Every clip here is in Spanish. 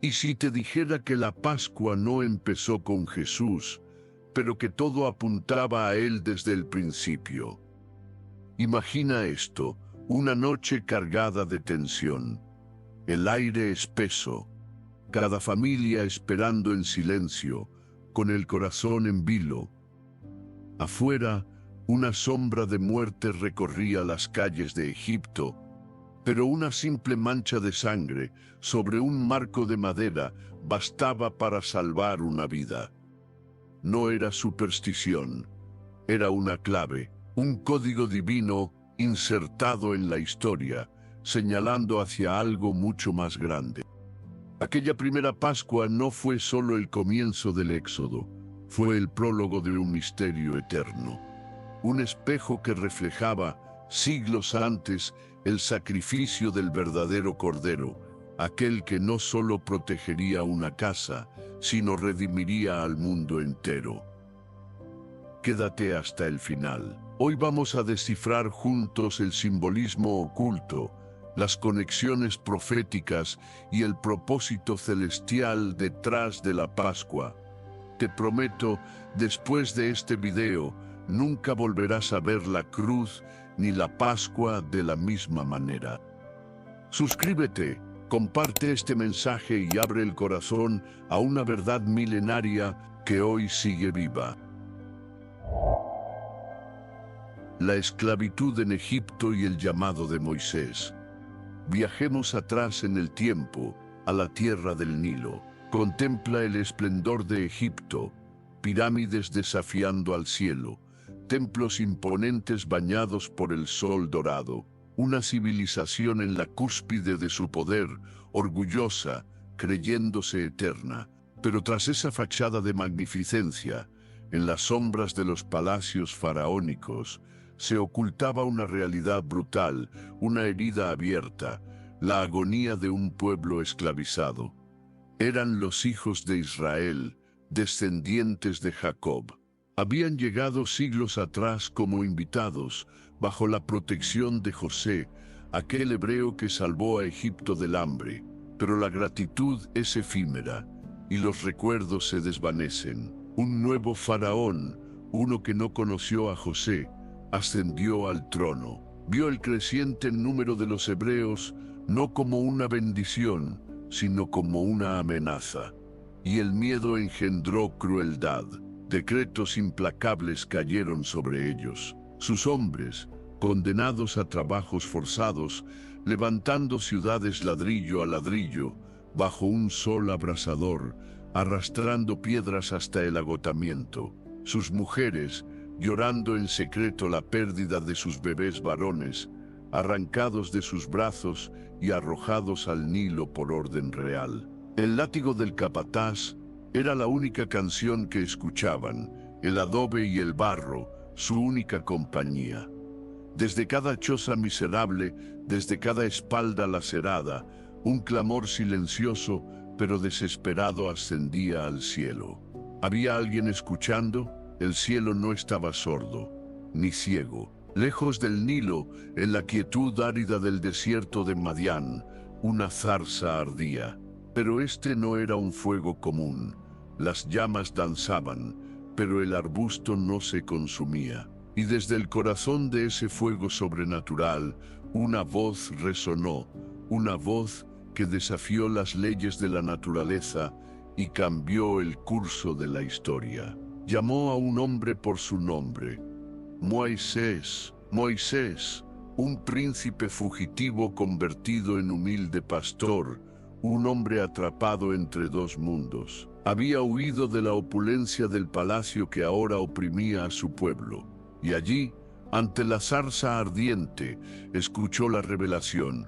¿Y si te dijera que la Pascua no empezó con Jesús, pero que todo apuntaba a Él desde el principio? Imagina esto, una noche cargada de tensión, el aire espeso, cada familia esperando en silencio, con el corazón en vilo. Afuera, una sombra de muerte recorría las calles de Egipto, pero una simple mancha de sangre sobre un marco de madera bastaba para salvar una vida. No era superstición, era una clave, un código divino insertado en la historia, señalando hacia algo mucho más grande. Aquella primera Pascua no fue solo el comienzo del Éxodo, fue el prólogo de un misterio eterno. Un espejo que reflejaba, siglos antes, el sacrificio del verdadero Cordero, aquel que no solo protegería una casa, sino redimiría al mundo entero. Quédate hasta el final. Hoy vamos a descifrar juntos el simbolismo oculto, las conexiones proféticas y el propósito celestial detrás de la Pascua. Te prometo, después de este video, nunca volverás a ver la cruz ni la Pascua de la misma manera. Suscríbete, comparte este mensaje y abre el corazón a una verdad milenaria que hoy sigue viva. La esclavitud en Egipto y el llamado de Moisés. Viajemos atrás en el tiempo, a la tierra del Nilo. Contempla el esplendor de Egipto, pirámides desafiando al cielo, templos imponentes bañados por el sol dorado, una civilización en la cúspide de su poder, orgullosa, creyéndose eterna. Pero tras esa fachada de magnificencia, en las sombras de los palacios faraónicos, se ocultaba una realidad brutal, una herida abierta, la agonía de un pueblo esclavizado. Eran los hijos de Israel, descendientes de Jacob. Habían llegado siglos atrás como invitados, bajo la protección de José, aquel hebreo que salvó a Egipto del hambre. Pero la gratitud es efímera, y los recuerdos se desvanecen. Un nuevo faraón, uno que no conoció a José, ascendió al trono. Vio el creciente número de los hebreos no como una bendición, sino como una amenaza. Y el miedo engendró crueldad. Decretos implacables cayeron sobre ellos. Sus hombres, condenados a trabajos forzados, levantando ciudades ladrillo a ladrillo, bajo un sol abrasador, arrastrando piedras hasta el agotamiento. Sus mujeres, llorando en secreto la pérdida de sus bebés varones, arrancados de sus brazos y arrojados al Nilo por orden real. El látigo del capataz era la única canción que escuchaban, el adobe y el barro, su única compañía. Desde cada choza miserable, desde cada espalda lacerada, un clamor silencioso pero desesperado ascendía al cielo. ¿Había alguien escuchando? El cielo no estaba sordo, ni ciego. Lejos del Nilo, en la quietud árida del desierto de Madián, una zarza ardía. Pero este no era un fuego común. Las llamas danzaban, pero el arbusto no se consumía. Y desde el corazón de ese fuego sobrenatural, una voz resonó, una voz que desafió las leyes de la naturaleza y cambió el curso de la historia. Llamó a un hombre por su nombre. Moisés, Moisés, un príncipe fugitivo convertido en humilde pastor, un hombre atrapado entre dos mundos. Había huido de la opulencia del palacio que ahora oprimía a su pueblo. Y allí, ante la zarza ardiente, escuchó la revelación.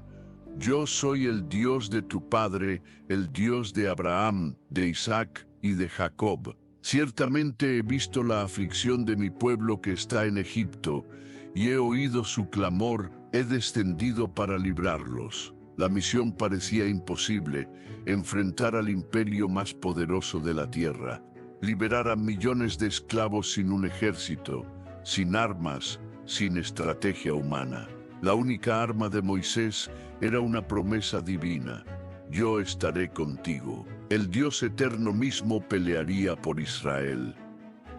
Yo soy el Dios de tu padre, el Dios de Abraham, de Isaac y de Jacob. Ciertamente he visto la aflicción de mi pueblo que está en Egipto, y he oído su clamor, he descendido para librarlos. La misión parecía imposible, enfrentar al imperio más poderoso de la tierra, liberar a millones de esclavos sin un ejército, sin armas, sin estrategia humana. La única arma de Moisés era una promesa divina. yo estaré contigo. El Dios eterno mismo pelearía por Israel.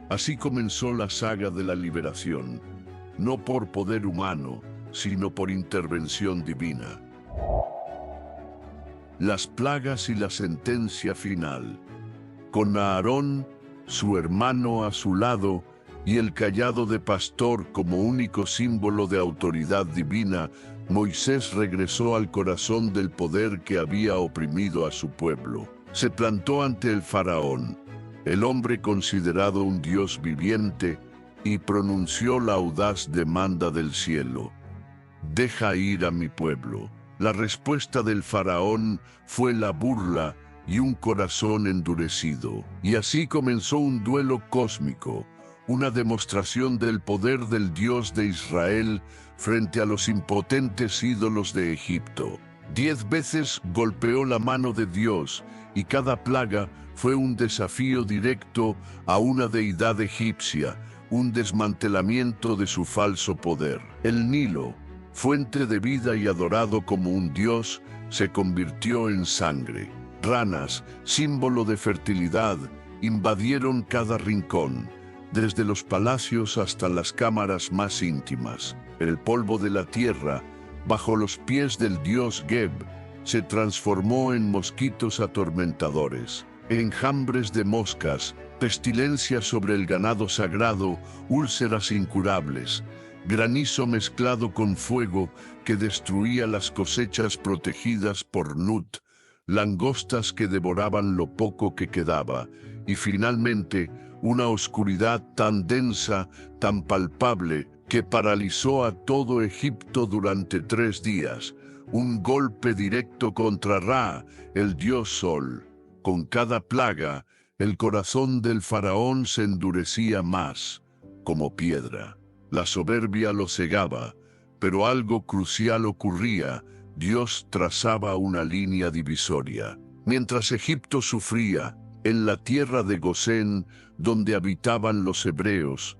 Así comenzó la saga de la liberación, no por poder humano, sino por intervención divina. Las plagas y la sentencia final. Con Aarón, su hermano a su lado, y el cayado de pastor como único símbolo de autoridad divina, Moisés regresó al corazón del poder que había oprimido a su pueblo. Se plantó ante el faraón, el hombre considerado un Dios viviente, y pronunció la audaz demanda del cielo: «Deja ir a mi pueblo». La respuesta del faraón fue la burla y un corazón endurecido. Y así comenzó un duelo cósmico, una demostración del poder del Dios de Israel frente a los impotentes ídolos de Egipto. 10 veces golpeó la mano de Dios, y cada plaga fue un desafío directo a una deidad egipcia, un desmantelamiento de su falso poder. El Nilo, fuente de vida y adorado como un dios, se convirtió en sangre. Ranas, símbolo de fertilidad, invadieron cada rincón, desde los palacios hasta las cámaras más íntimas. El polvo de la tierra, bajo los pies del dios Geb, se transformó en mosquitos atormentadores, enjambres de moscas, pestilencia sobre el ganado sagrado, úlceras incurables, granizo mezclado con fuego que destruía las cosechas protegidas por Nut, langostas que devoraban lo poco que quedaba, y finalmente una oscuridad tan densa, tan palpable, que paralizó a todo Egipto durante 3 días, un golpe directo contra Ra, el dios Sol. Con cada plaga, el corazón del faraón se endurecía más, como piedra. La soberbia lo cegaba, pero algo crucial ocurría: Dios trazaba una línea divisoria. Mientras Egipto sufría, en la tierra de Gosén, donde habitaban los hebreos,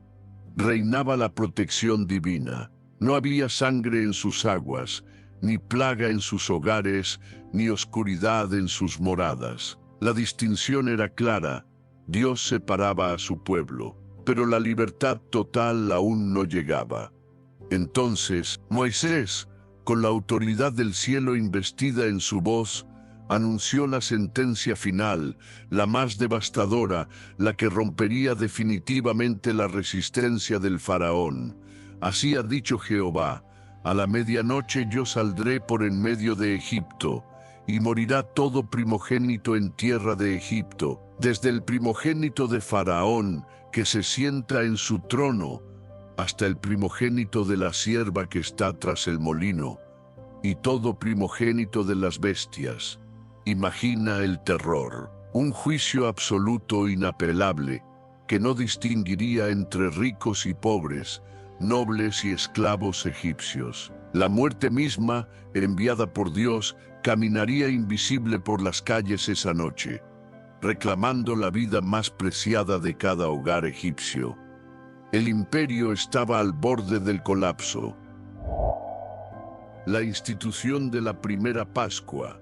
reinaba la protección divina. No había sangre en sus aguas, ni plaga en sus hogares, ni oscuridad en sus moradas. La distinción era clara: Dios separaba a su pueblo, pero la libertad total aún no llegaba. Entonces, Moisés, con la autoridad del cielo investida en su voz, anunció la sentencia final, la más devastadora, la que rompería definitivamente la resistencia del faraón. Así ha dicho Jehová: a la medianoche yo saldré por en medio de Egipto, y morirá todo primogénito en tierra de Egipto, desde el primogénito de Faraón, que se sienta en su trono, hasta el primogénito de la sierva que está tras el molino, y todo primogénito de las bestias. Imagina el terror, un juicio absoluto inapelable, que no distinguiría entre ricos y pobres, nobles y esclavos egipcios. La muerte misma, enviada por Dios, caminaría invisible por las calles esa noche, reclamando la vida más preciada de cada hogar egipcio. El imperio estaba al borde del colapso. La institución de la primera Pascua.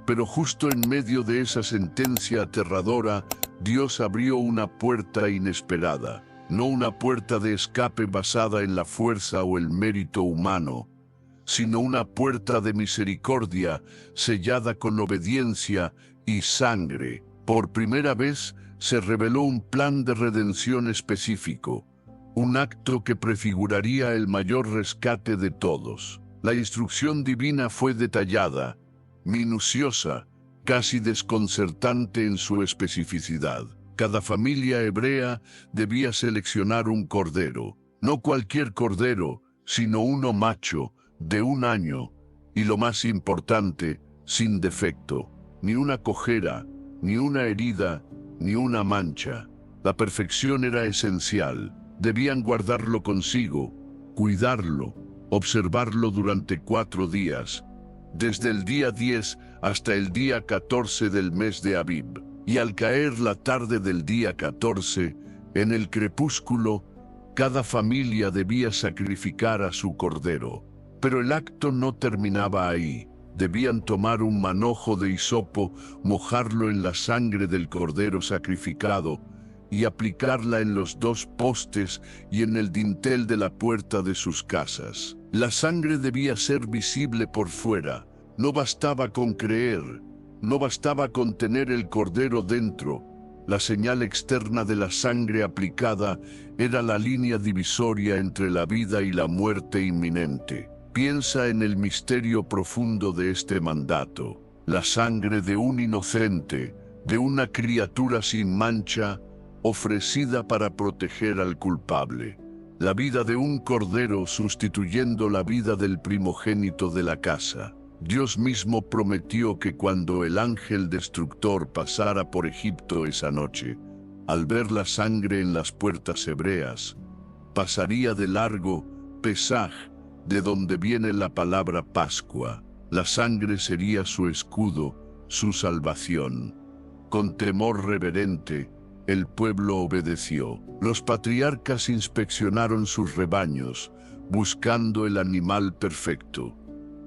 Pero justo en medio de esa sentencia aterradora, Dios abrió una puerta inesperada. No una puerta de escape basada en la fuerza o el mérito humano, sino una puerta de misericordia sellada con obediencia y sangre. Por primera vez se reveló un plan de redención específico, un acto que prefiguraría el mayor rescate de todos. La instrucción divina fue detallada, minuciosa, casi desconcertante en su especificidad. Cada familia hebrea debía seleccionar un cordero, no cualquier cordero, sino uno macho, de 1 año, y lo más importante, sin defecto, ni una cojera, ni una herida, ni una mancha. La perfección era esencial. Debían guardarlo consigo, cuidarlo, observarlo durante 4 días, desde el día 10 hasta el día 14 del mes de Abib. Y al caer la tarde del día 14, en el crepúsculo, cada familia debía sacrificar a su cordero. Pero el acto no terminaba ahí. Debían tomar un manojo de hisopo, mojarlo en la sangre del cordero sacrificado y aplicarla en los dos postes y en el dintel de la puerta de sus casas. La sangre debía ser visible por fuera. No bastaba con creer, no bastaba con tener el cordero dentro. La señal externa de la sangre aplicada era la línea divisoria entre la vida y la muerte inminente. Piensa en el misterio profundo de este mandato. La sangre de un inocente, de una criatura sin mancha, ofrecida para proteger al culpable. La vida de un cordero sustituyendo la vida del primogénito de la casa. Dios mismo prometió que cuando el ángel destructor pasara por Egipto esa noche, al ver la sangre en las puertas hebreas, pasaría de largo Pesaj, de donde viene la palabra Pascua. La sangre sería su escudo, su salvación. Con temor reverente, el pueblo obedeció. Los patriarcas inspeccionaron sus rebaños, buscando el animal perfecto.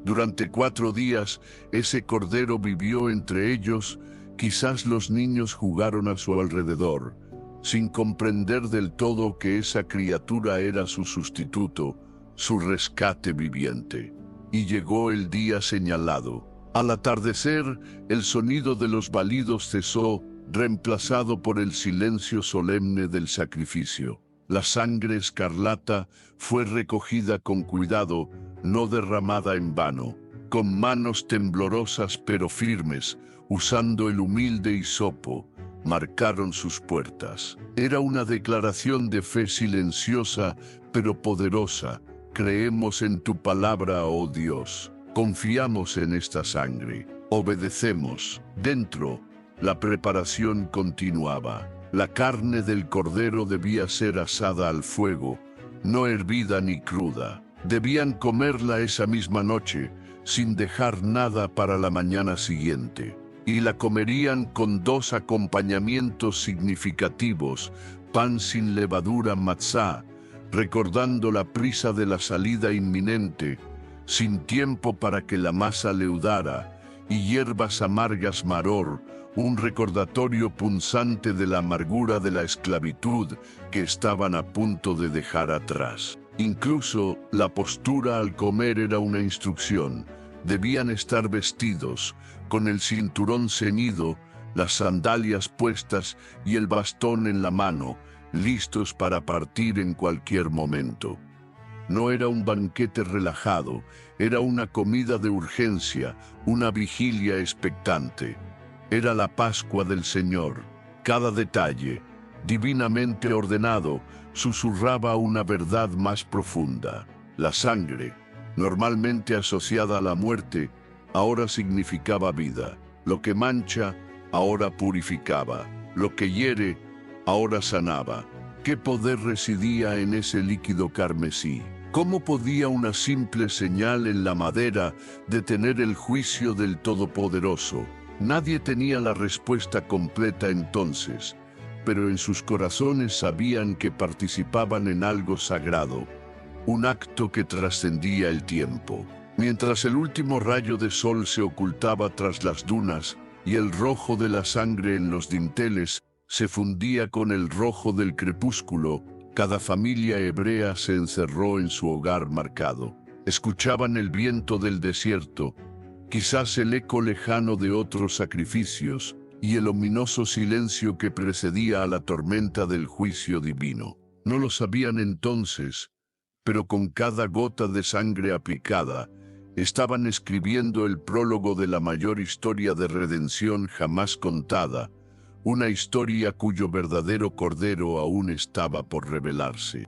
Durante 4 días, ese cordero vivió entre ellos. Quizás los niños jugaron a su alrededor, sin comprender del todo que esa criatura era su sustituto, su rescate viviente. Y llegó el día señalado. Al atardecer, el sonido de los balidos cesó, reemplazado por el silencio solemne del sacrificio. La sangre escarlata fue recogida con cuidado, no derramada en vano. Con manos temblorosas pero firmes, usando el humilde hisopo, marcaron sus puertas. Era una declaración de fe silenciosa pero poderosa. Creemos en tu palabra, oh Dios. Confiamos en esta sangre. Obedecemos. Dentro, la preparación continuaba. La carne del cordero debía ser asada al fuego, no hervida ni cruda. Debían comerla esa misma noche, sin dejar nada para la mañana siguiente. Y la comerían con 2 acompañamientos significativos: pan sin levadura matzá, recordando la prisa de la salida inminente, sin tiempo para que la masa leudara, y hierbas amargas maror, un recordatorio punzante de la amargura de la esclavitud que estaban a punto de dejar atrás. Incluso la postura al comer era una instrucción. Debían estar vestidos, con el cinturón ceñido, las sandalias puestas y el bastón en la mano, listos para partir en cualquier momento. No era un banquete relajado, era una comida de urgencia, una vigilia expectante. Era la Pascua del Señor. Cada detalle, divinamente ordenado, susurraba una verdad más profunda. La sangre, normalmente asociada a la muerte, ahora significaba vida. Lo que mancha, ahora purificaba. Lo que hiere, ahora sanaba. ¿Qué poder residía en ese líquido carmesí? ¿Cómo podía una simple señal en la madera detener el juicio del Todopoderoso? Nadie tenía la respuesta completa entonces, pero en sus corazones sabían que participaban en algo sagrado, un acto que trascendía el tiempo. Mientras el último rayo de sol se ocultaba tras las dunas y el rojo de la sangre en los dinteles se fundía con el rojo del crepúsculo, cada familia hebrea se encerró en su hogar marcado. Escuchaban el viento del desierto, quizás el eco lejano de otros sacrificios y el ominoso silencio que precedía a la tormenta del juicio divino. No lo sabían entonces, pero con cada gota de sangre aplicada, estaban escribiendo el prólogo de la mayor historia de redención jamás contada, una historia cuyo verdadero cordero aún estaba por revelarse.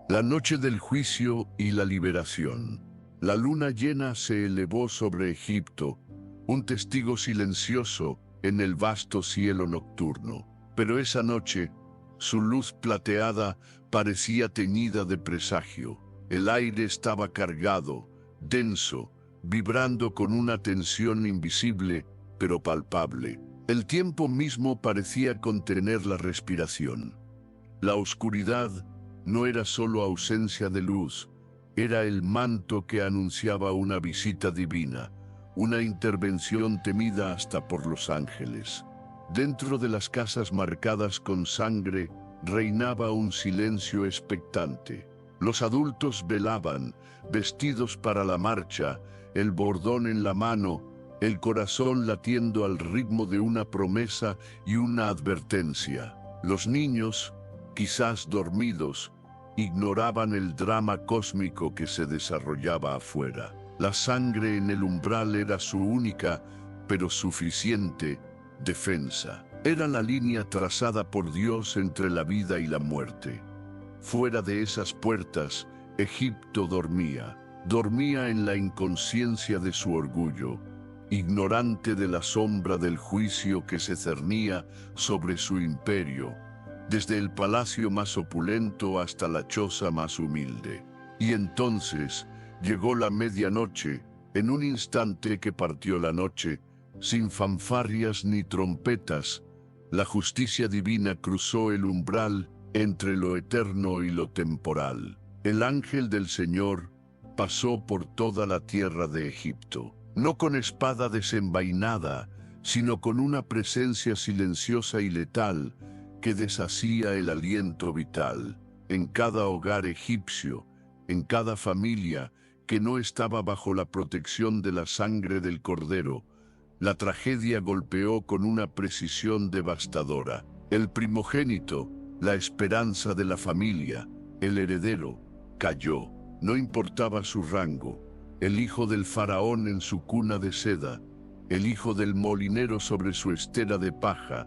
La noche del juicio y la liberación. La luna llena se elevó sobre Egipto, un testigo silencioso en el vasto cielo nocturno. Pero esa noche, su luz plateada parecía teñida de presagio. El aire estaba cargado, denso, vibrando con una tensión invisible, pero palpable. El tiempo mismo parecía contener la respiración. La oscuridad no era solo ausencia de luz, Era el manto que anunciaba una visita divina, una intervención temida hasta por los ángeles. Dentro de las casas marcadas con sangre reinaba un silencio expectante. Los adultos velaban, vestidos para la marcha, el bordón en la mano, el corazón latiendo al ritmo de una promesa y una advertencia. Los niños, quizás dormidos, ignoraban el drama cósmico que se desarrollaba afuera. La sangre en el umbral era su única, pero suficiente, defensa. Era la línea trazada por Dios entre la vida y la muerte. Fuera de esas puertas, Egipto dormía. Dormía en la inconsciencia de su orgullo, ignorante de la sombra del juicio que se cernía sobre su imperio, desde el palacio más opulento hasta la choza más humilde. Y entonces llegó la medianoche, en un instante que partió la noche, sin fanfarrias ni trompetas. La justicia divina cruzó el umbral entre lo eterno y lo temporal. El ángel del Señor pasó por toda la tierra de Egipto, no con espada desenvainada, sino con una presencia silenciosa y letal que deshacía el aliento vital. En cada hogar egipcio, en cada familia que no estaba bajo la protección de la sangre del Cordero, la tragedia golpeó con una precisión devastadora. El primogénito, la esperanza de la familia, el heredero, cayó. No importaba su rango. El hijo del faraón en su cuna de seda, el hijo del molinero sobre su estera de paja,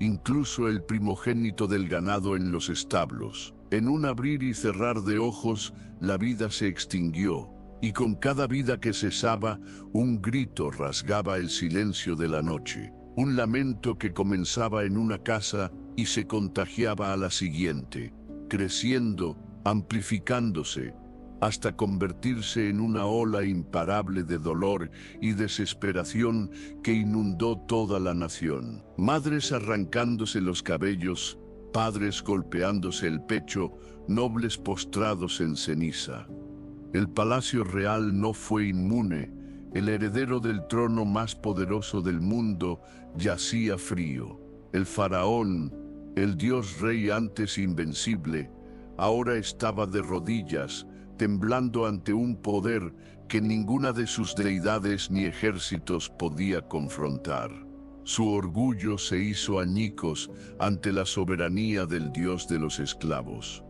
incluso el primogénito del ganado en los establos. En un abrir y cerrar de ojos, la vida se extinguió, y con cada vida que cesaba, un grito rasgaba el silencio de la noche. Un lamento que comenzaba en una casa y se contagiaba a la siguiente, creciendo, amplificándose, hasta convertirse en una ola imparable de dolor y desesperación que inundó toda la nación. Madres arrancándose los cabellos, padres golpeándose el pecho, nobles postrados en ceniza. El palacio real no fue inmune. El heredero del trono más poderoso del mundo yacía frío. El faraón, el dios rey antes invencible, ahora estaba de rodillas, temblando ante un poder que ninguna de sus deidades ni ejércitos podía confrontar. Su orgullo se hizo añicos ante la soberanía del Dios de los esclavos.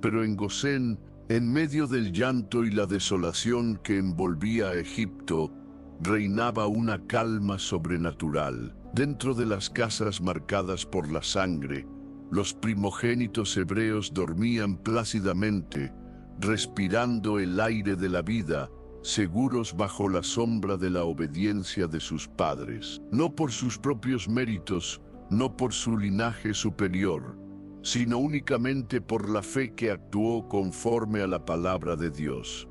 Pero en Gosén, en medio del llanto y la desolación que envolvía a Egipto, reinaba una calma sobrenatural. Dentro de las casas marcadas por la sangre, los primogénitos hebreos dormían plácidamente, respirando el aire de la vida, seguros bajo la sombra de la obediencia de sus padres. No por sus propios méritos, no por su linaje superior, sino únicamente por la fe que actuó conforme a la palabra de Dios.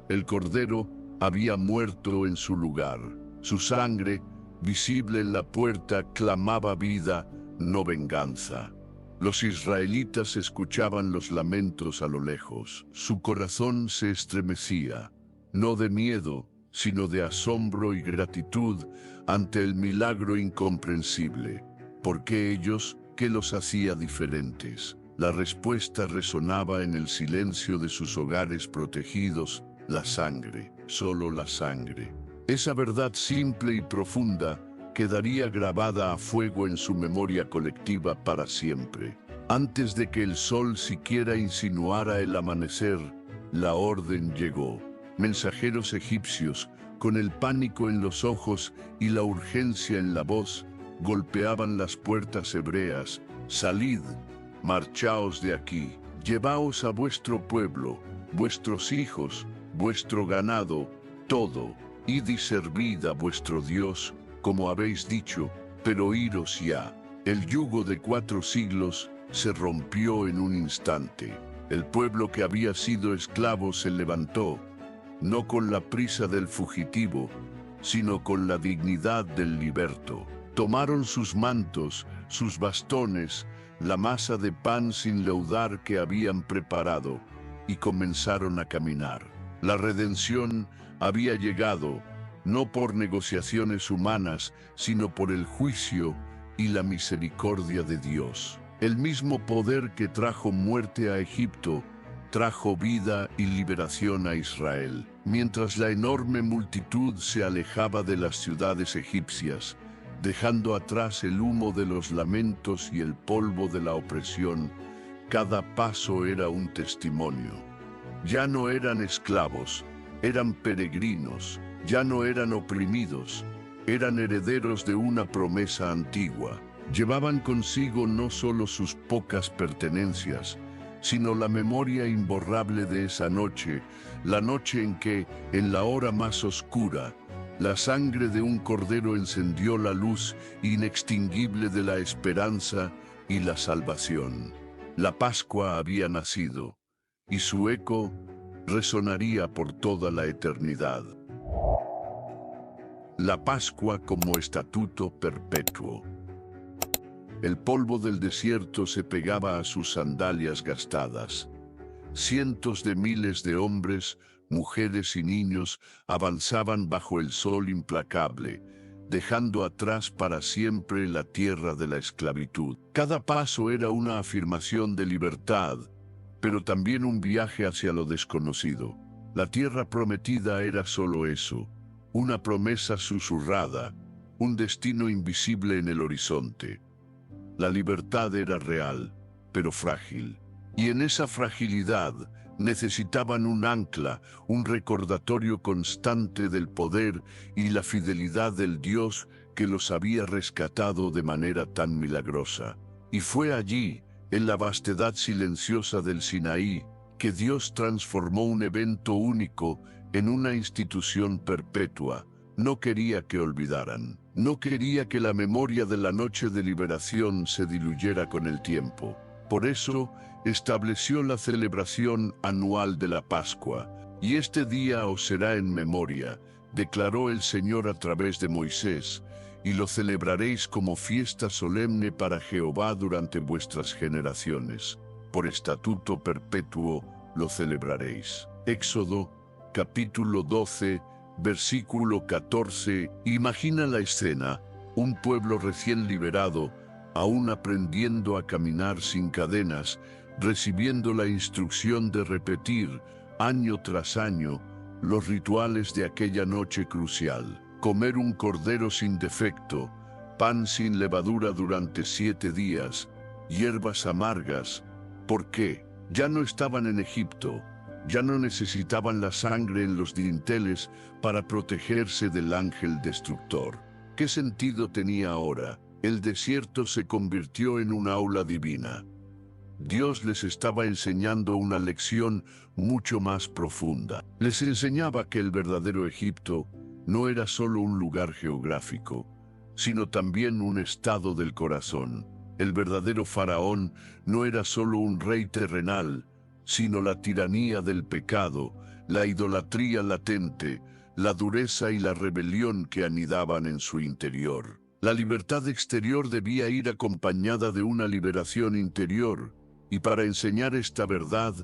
El Cordero había muerto en su lugar. Su sangre, visible en la puerta, clamaba vida, no venganza. Los israelitas escuchaban los lamentos a lo lejos. Su corazón se estremecía, no de miedo, sino de asombro y gratitud ante el milagro incomprensible. ¿Por qué ellos? ¿Qué los hacía diferentes? La respuesta resonaba en el silencio de sus hogares protegidos: la sangre, solo la sangre. Esa verdad simple y profunda quedaría grabada a fuego en su memoria colectiva para siempre. Antes de que el sol siquiera insinuara el amanecer, la orden llegó. Mensajeros egipcios, con el pánico en los ojos y la urgencia en la voz, golpeaban las puertas hebreas. Salid, marchaos de aquí, llevaos a vuestro pueblo, vuestros hijos, vuestro ganado, todo, id y servid a vuestro Dios, como habéis dicho, pero iros ya. El yugo de 4 siglos se rompió en un instante. El pueblo que había sido esclavo se levantó, no con la prisa del fugitivo, sino con la dignidad del liberto. Tomaron sus mantos, sus bastones, la masa de pan sin leudar que habían preparado, y comenzaron a caminar. La redención había llegado, no por negociaciones humanas, sino por el juicio y la misericordia de Dios. El mismo poder que trajo muerte a Egipto, trajo vida y liberación a Israel. Mientras la enorme multitud se alejaba de las ciudades egipcias, dejando atrás el humo de los lamentos y el polvo de la opresión, cada paso era un testimonio. Ya no eran esclavos, eran peregrinos, ya no eran oprimidos, eran herederos de una promesa antigua. Llevaban consigo no solo sus pocas pertenencias, sino la memoria imborrable de esa noche, la noche en que, en la hora más oscura, la sangre de un cordero encendió la luz inextinguible de la esperanza y la salvación. La Pascua había nacido, y su eco resonaría por toda la eternidad. La Pascua como estatuto perpetuo. El polvo del desierto se pegaba a sus sandalias gastadas. Cientos de miles de hombres, mujeres y niños avanzaban bajo el sol implacable, dejando atrás para siempre la tierra de la esclavitud. Cada paso era una afirmación de libertad, pero también un viaje hacia lo desconocido. La tierra prometida era solo eso, una promesa susurrada, un destino invisible en el horizonte. La libertad era real, pero frágil. Y en esa fragilidad necesitaban un ancla, un recordatorio constante del poder y la fidelidad del Dios que los había rescatado de manera tan milagrosa. Y fue allí, en la vastedad silenciosa del Sinaí, que Dios transformó un evento único en una institución perpetua. No quería que olvidaran. No quería que la memoria de la noche de liberación se diluyera con el tiempo. Por eso, estableció la celebración anual de la Pascua. Y este día os será en memoria, declaró el Señor a través de Moisés, y lo celebraréis como fiesta solemne para Jehová durante vuestras generaciones. Por estatuto perpetuo lo celebraréis. Éxodo, capítulo 12, versículo 14. Imagina la escena, un pueblo recién liberado, aún aprendiendo a caminar sin cadenas, recibiendo la instrucción de repetir, año tras año, los rituales de aquella noche crucial. Comer un cordero sin defecto, pan sin levadura durante 7 días, hierbas amargas. ¿Por qué? Ya no estaban en Egipto. Ya no necesitaban la sangre en los dinteles para protegerse del ángel destructor. ¿Qué sentido tenía ahora? El desierto se convirtió en un aula divina. Dios les estaba enseñando una lección mucho más profunda. Les enseñaba que el verdadero Egipto no era solo un lugar geográfico, sino también un estado del corazón. El verdadero faraón no era solo un rey terrenal, sino la tiranía del pecado, la idolatría latente, la dureza y la rebelión que anidaban en su interior. La libertad exterior debía ir acompañada de una liberación interior, y para enseñar esta verdad,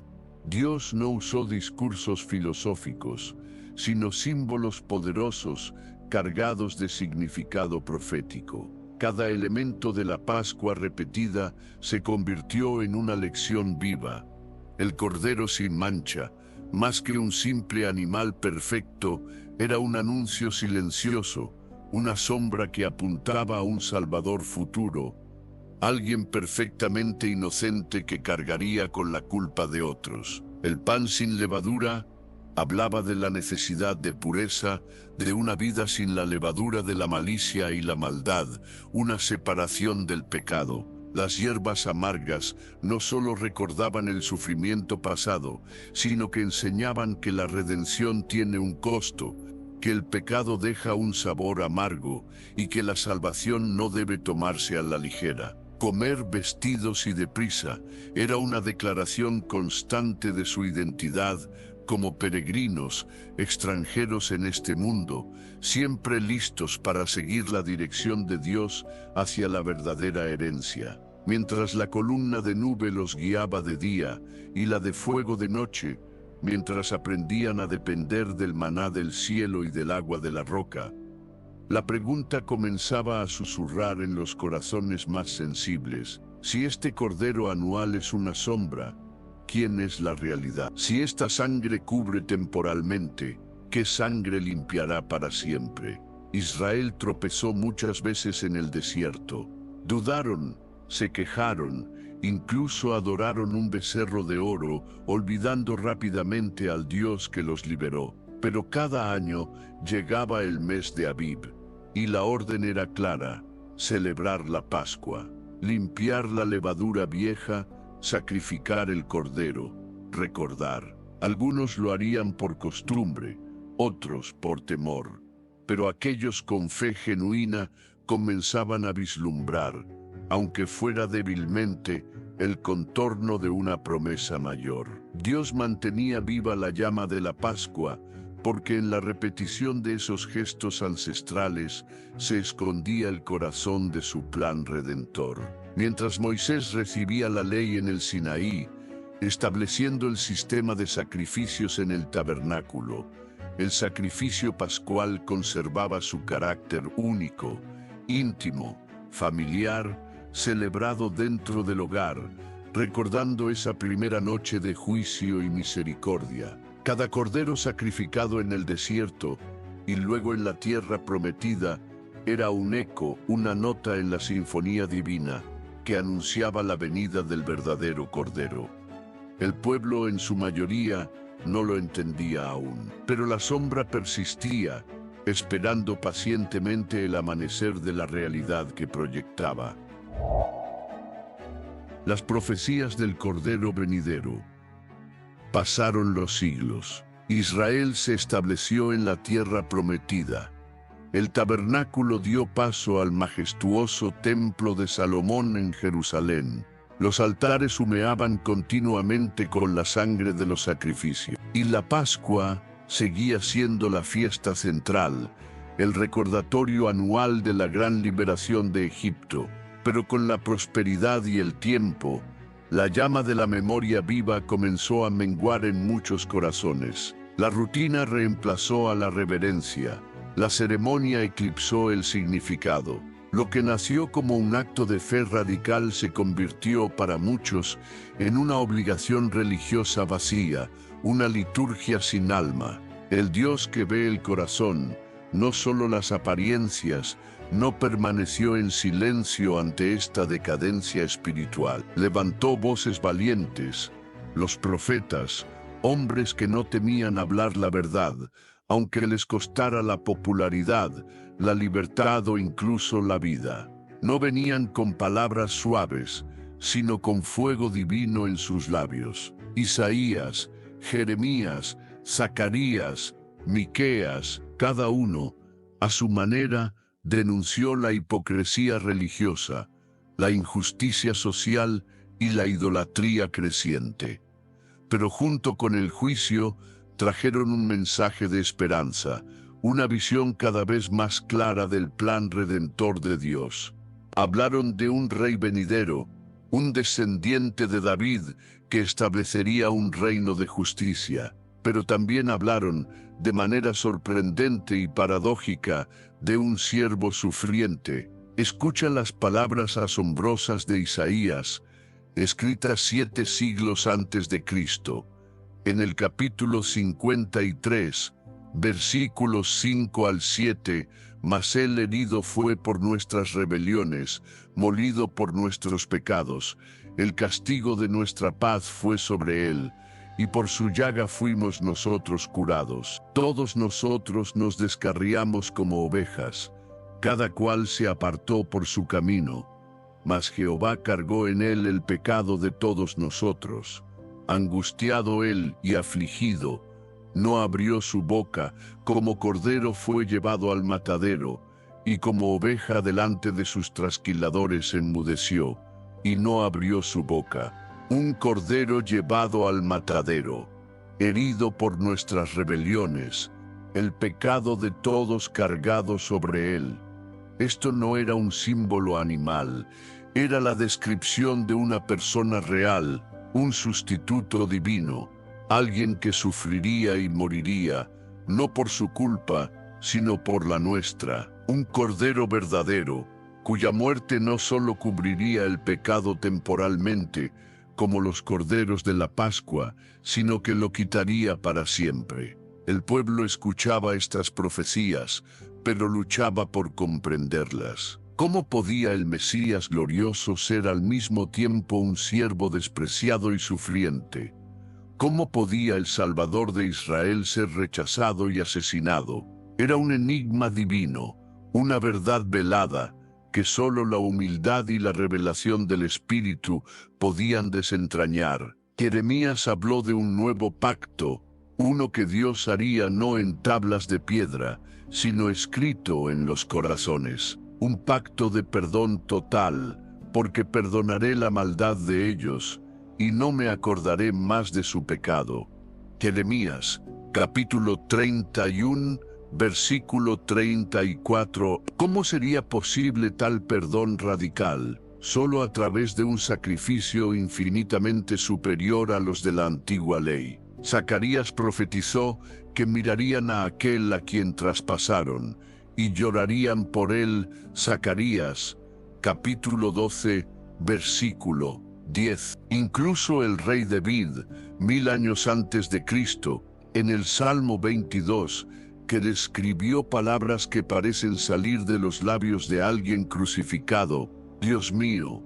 Dios no usó discursos filosóficos, sino símbolos poderosos, cargados de significado profético. Cada elemento de la Pascua repetida se convirtió en una lección viva. El cordero sin mancha, más que un simple animal perfecto, era un anuncio silencioso, una sombra que apuntaba a un Salvador futuro, alguien perfectamente inocente que cargaría con la culpa de otros. El pan sin levadura hablaba de la necesidad de pureza, de una vida sin la levadura de la malicia y la maldad, una separación del pecado. Las hierbas amargas no solo recordaban el sufrimiento pasado, sino que enseñaban que la redención tiene un costo, que el pecado deja un sabor amargo y que la salvación no debe tomarse a la ligera. Comer vestidos y deprisa era una declaración constante de su identidad como peregrinos, extranjeros en este mundo, siempre listos para seguir la dirección de Dios hacia la verdadera herencia. mientras la columna de nube los guiaba de día y la de fuego de noche, mientras aprendían a depender del maná del cielo y del agua de la roca. La pregunta comenzaba a susurrar en los corazones más sensibles. Si este cordero anual es una sombra, ¿quién es la realidad? Si esta sangre cubre temporalmente, ¿qué sangre limpiará para siempre? Israel tropezó muchas veces en el desierto. Dudaron, se quejaron, incluso adoraron un becerro de oro, olvidando rápidamente al Dios que los liberó. Pero cada año llegaba el mes de Abib, y la orden era clara: celebrar la Pascua, limpiar la levadura vieja, sacrificar el cordero, recordar. Algunos lo harían por costumbre, otros por temor. Pero aquellos con fe genuina comenzaban a vislumbrar, aunque fuera débilmente, el contorno de una promesa mayor. Dios mantenía viva la llama de la Pascua, porque en la repetición de esos gestos ancestrales se escondía el corazón de su plan redentor. Mientras Moisés recibía la ley en el Sinaí, estableciendo el sistema de sacrificios en el tabernáculo, el sacrificio pascual conservaba su carácter único, íntimo, familiar, celebrado dentro del hogar, recordando esa primera noche de juicio y misericordia. Cada cordero sacrificado en el desierto y luego en la tierra prometida era un eco, una nota en la sinfonía divina que anunciaba la venida del verdadero Cordero. El pueblo en su mayoría no lo entendía aún, pero la sombra persistía, esperando pacientemente el amanecer de la realidad que proyectaba. Las profecías del Cordero venidero. Pasaron los siglos. Israel se estableció en la tierra prometida. El tabernáculo dio paso al majestuoso templo de Salomón en Jerusalén. Los altares humeaban continuamente con la sangre de los sacrificios. Y la Pascua seguía siendo la fiesta central, el recordatorio anual de la gran liberación de Egipto. Pero con la prosperidad y el tiempo, la llama de la memoria viva comenzó a menguar en muchos corazones. La rutina reemplazó a la reverencia. La ceremonia eclipsó el significado. Lo que nació como un acto de fe radical se convirtió para muchos en una obligación religiosa vacía, una liturgia sin alma. El Dios que ve el corazón, no solo las apariencias, no permaneció en silencio ante esta decadencia espiritual. Levantó voces valientes, los profetas, hombres que no temían hablar la verdad, aunque les costara la popularidad, la libertad o incluso la vida. No venían con palabras suaves, sino con fuego divino en sus labios. Isaías, Jeremías, Zacarías, Miqueas, cada uno, a su manera, denunció la hipocresía religiosa, la injusticia social y la idolatría creciente. Pero junto con el juicio, trajeron un mensaje de esperanza, una visión cada vez más clara del plan redentor de Dios. Hablaron de un rey venidero, un descendiente de David que establecería un reino de justicia. Pero también hablaron, de manera sorprendente y paradójica, de un siervo sufriente. Escucha las palabras asombrosas de Isaías, escritas 7 siglos antes de Cristo. En el capítulo 53, versículos 5 al 7, mas él herido fue por nuestras rebeliones, molido por nuestros pecados. El castigo de nuestra paz fue sobre él, y por su llaga fuimos nosotros curados. Todos nosotros nos descarriamos como ovejas, cada cual se apartó por su camino, mas Jehová cargó en él el pecado de todos nosotros. Angustiado él y afligido, no abrió su boca, como cordero fue llevado al matadero, y como oveja delante de sus trasquiladores enmudeció, y no abrió su boca. Un cordero llevado al matadero, herido por nuestras rebeliones, el pecado de todos cargado sobre él. Esto no era un símbolo animal, Era la descripción de una persona real, un sustituto divino, alguien que sufriría y moriría, no por su culpa, sino por la nuestra, un cordero verdadero, cuya muerte no solo cubriría el pecado temporalmente, como los corderos de la Pascua, sino que lo quitaría para siempre. El pueblo escuchaba estas profecías, pero luchaba por comprenderlas. ¿Cómo podía el Mesías glorioso ser al mismo tiempo un siervo despreciado y sufriente? ¿Cómo podía el Salvador de Israel ser rechazado y asesinado? Era un enigma divino, una verdad velada, que solo la humildad y la revelación del Espíritu podían desentrañar. Jeremías habló de un nuevo pacto, uno que Dios haría no en tablas de piedra, sino escrito en los corazones. Un pacto de perdón total, porque perdonaré la maldad de ellos, y no me acordaré más de su pecado. Jeremías, capítulo 31, versículo 34. ¿Cómo sería posible tal perdón radical? Solo a través de un sacrificio infinitamente superior a los de la antigua ley. Zacarías profetizó que mirarían a aquel a quien traspasaron, y llorarían por él. Zacarías, capítulo 12, versículo 10. Incluso el rey David, 1000 años antes de Cristo, en el Salmo 22, que describió palabras que parecen salir de los labios de alguien crucificado: Dios mío,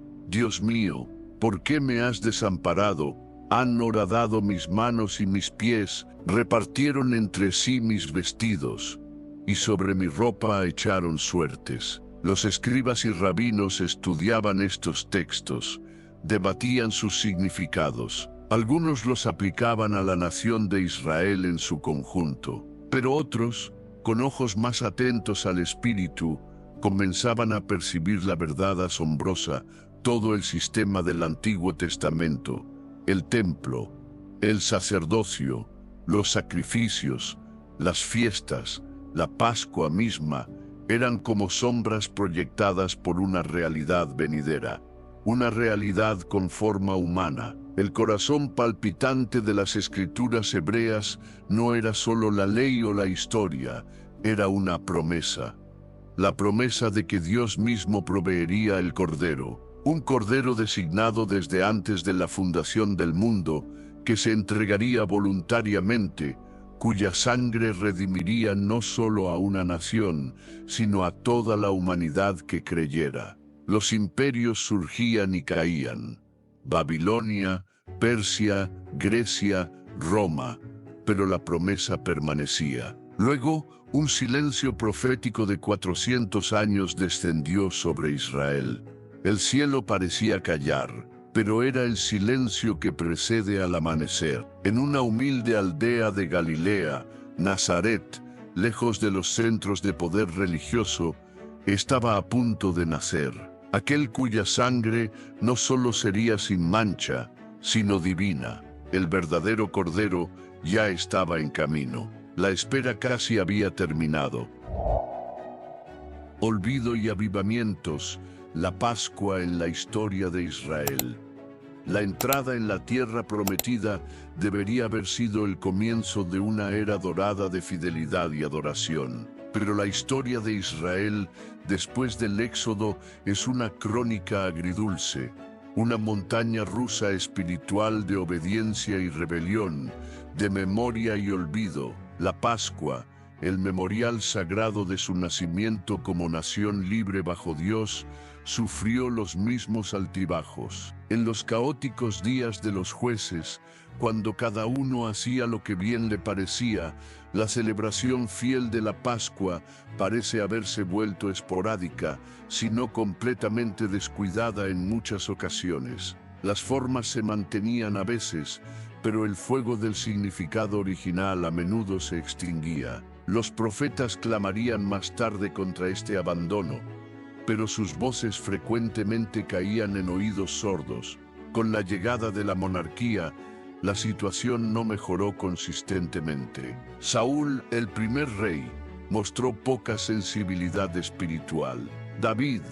¿por qué me has desamparado? Han horadado mis manos y mis pies, repartieron entre sí mis vestidos, y sobre mi ropa echaron suertes. Los escribas y rabinos estudiaban estos textos, debatían sus significados. Algunos los aplicaban a la nación de Israel en su conjunto, pero otros, con ojos más atentos al Espíritu, comenzaban a percibir la verdad asombrosa. Todo el sistema del Antiguo Testamento, el templo, el sacerdocio, los sacrificios, las fiestas, la Pascua misma, eran como sombras proyectadas por una realidad venidera, una realidad con forma humana. El corazón palpitante de las escrituras hebreas no era solo la ley o la historia, era una promesa. La promesa de que Dios mismo proveería el Cordero, un Cordero designado desde antes de la fundación del mundo, que se entregaría voluntariamente, cuya sangre redimiría no solo a una nación, sino a toda la humanidad que creyera. Los imperios surgían y caían: Babilonia, Persia, Grecia, Roma, pero la promesa permanecía. Luego, un silencio profético de 400 años descendió sobre Israel. El cielo parecía callar, pero era el silencio que precede al amanecer. En una humilde aldea de Galilea, Nazaret, lejos de los centros de poder religioso, estaba a punto de nacer aquel cuya sangre no solo sería sin mancha, sino divina. El verdadero Cordero ya estaba en camino. La espera casi había terminado. Olvido y avivamientos, la Pascua en la historia de Israel. La entrada en la tierra prometida debería haber sido el comienzo de una era dorada de fidelidad y adoración. Pero la historia de Israel, después del Éxodo, es una crónica agridulce, una montaña rusa espiritual de obediencia y rebelión, de memoria y olvido. La Pascua, el memorial sagrado de su nacimiento como nación libre bajo Dios, sufrió los mismos altibajos. En los caóticos días de los jueces, cuando cada uno hacía lo que bien le parecía, la celebración fiel de la Pascua parece haberse vuelto esporádica, si no completamente descuidada en muchas ocasiones. Las formas se mantenían a veces, pero el fuego del significado original a menudo se extinguía. Los profetas clamarían más tarde contra este abandono, pero sus voces frecuentemente caían en oídos sordos. Con la llegada de la monarquía, la situación no mejoró consistentemente. Saúl, el primer rey, mostró poca sensibilidad espiritual. David,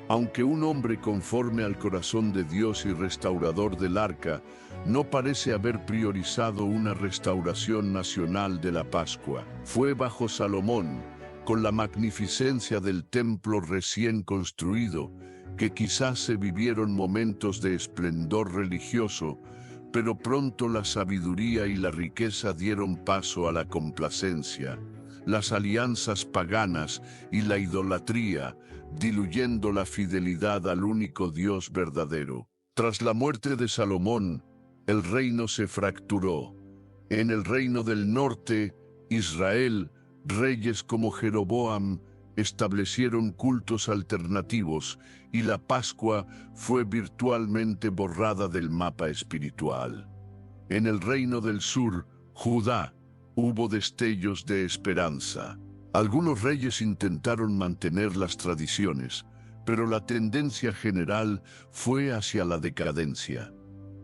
Aunque un hombre conforme al corazón de Dios y restaurador del arca, no parece haber priorizado una restauración nacional de la Pascua. Fue bajo Salomón, con la magnificencia del templo recién construido, que quizás se vivieron momentos de esplendor religioso, pero pronto la sabiduría y la riqueza dieron paso a la complacencia, las alianzas paganas y la idolatría, diluyendo la fidelidad al único Dios verdadero. Tras la muerte de Salomón, el reino se fracturó. En el reino del norte, Israel, reyes como Jeroboam, establecieron cultos alternativos y la Pascua fue virtualmente borrada del mapa espiritual. En el reino del sur, Judá, hubo destellos de esperanza. Algunos reyes intentaron mantener las tradiciones, pero la tendencia general fue hacia la decadencia.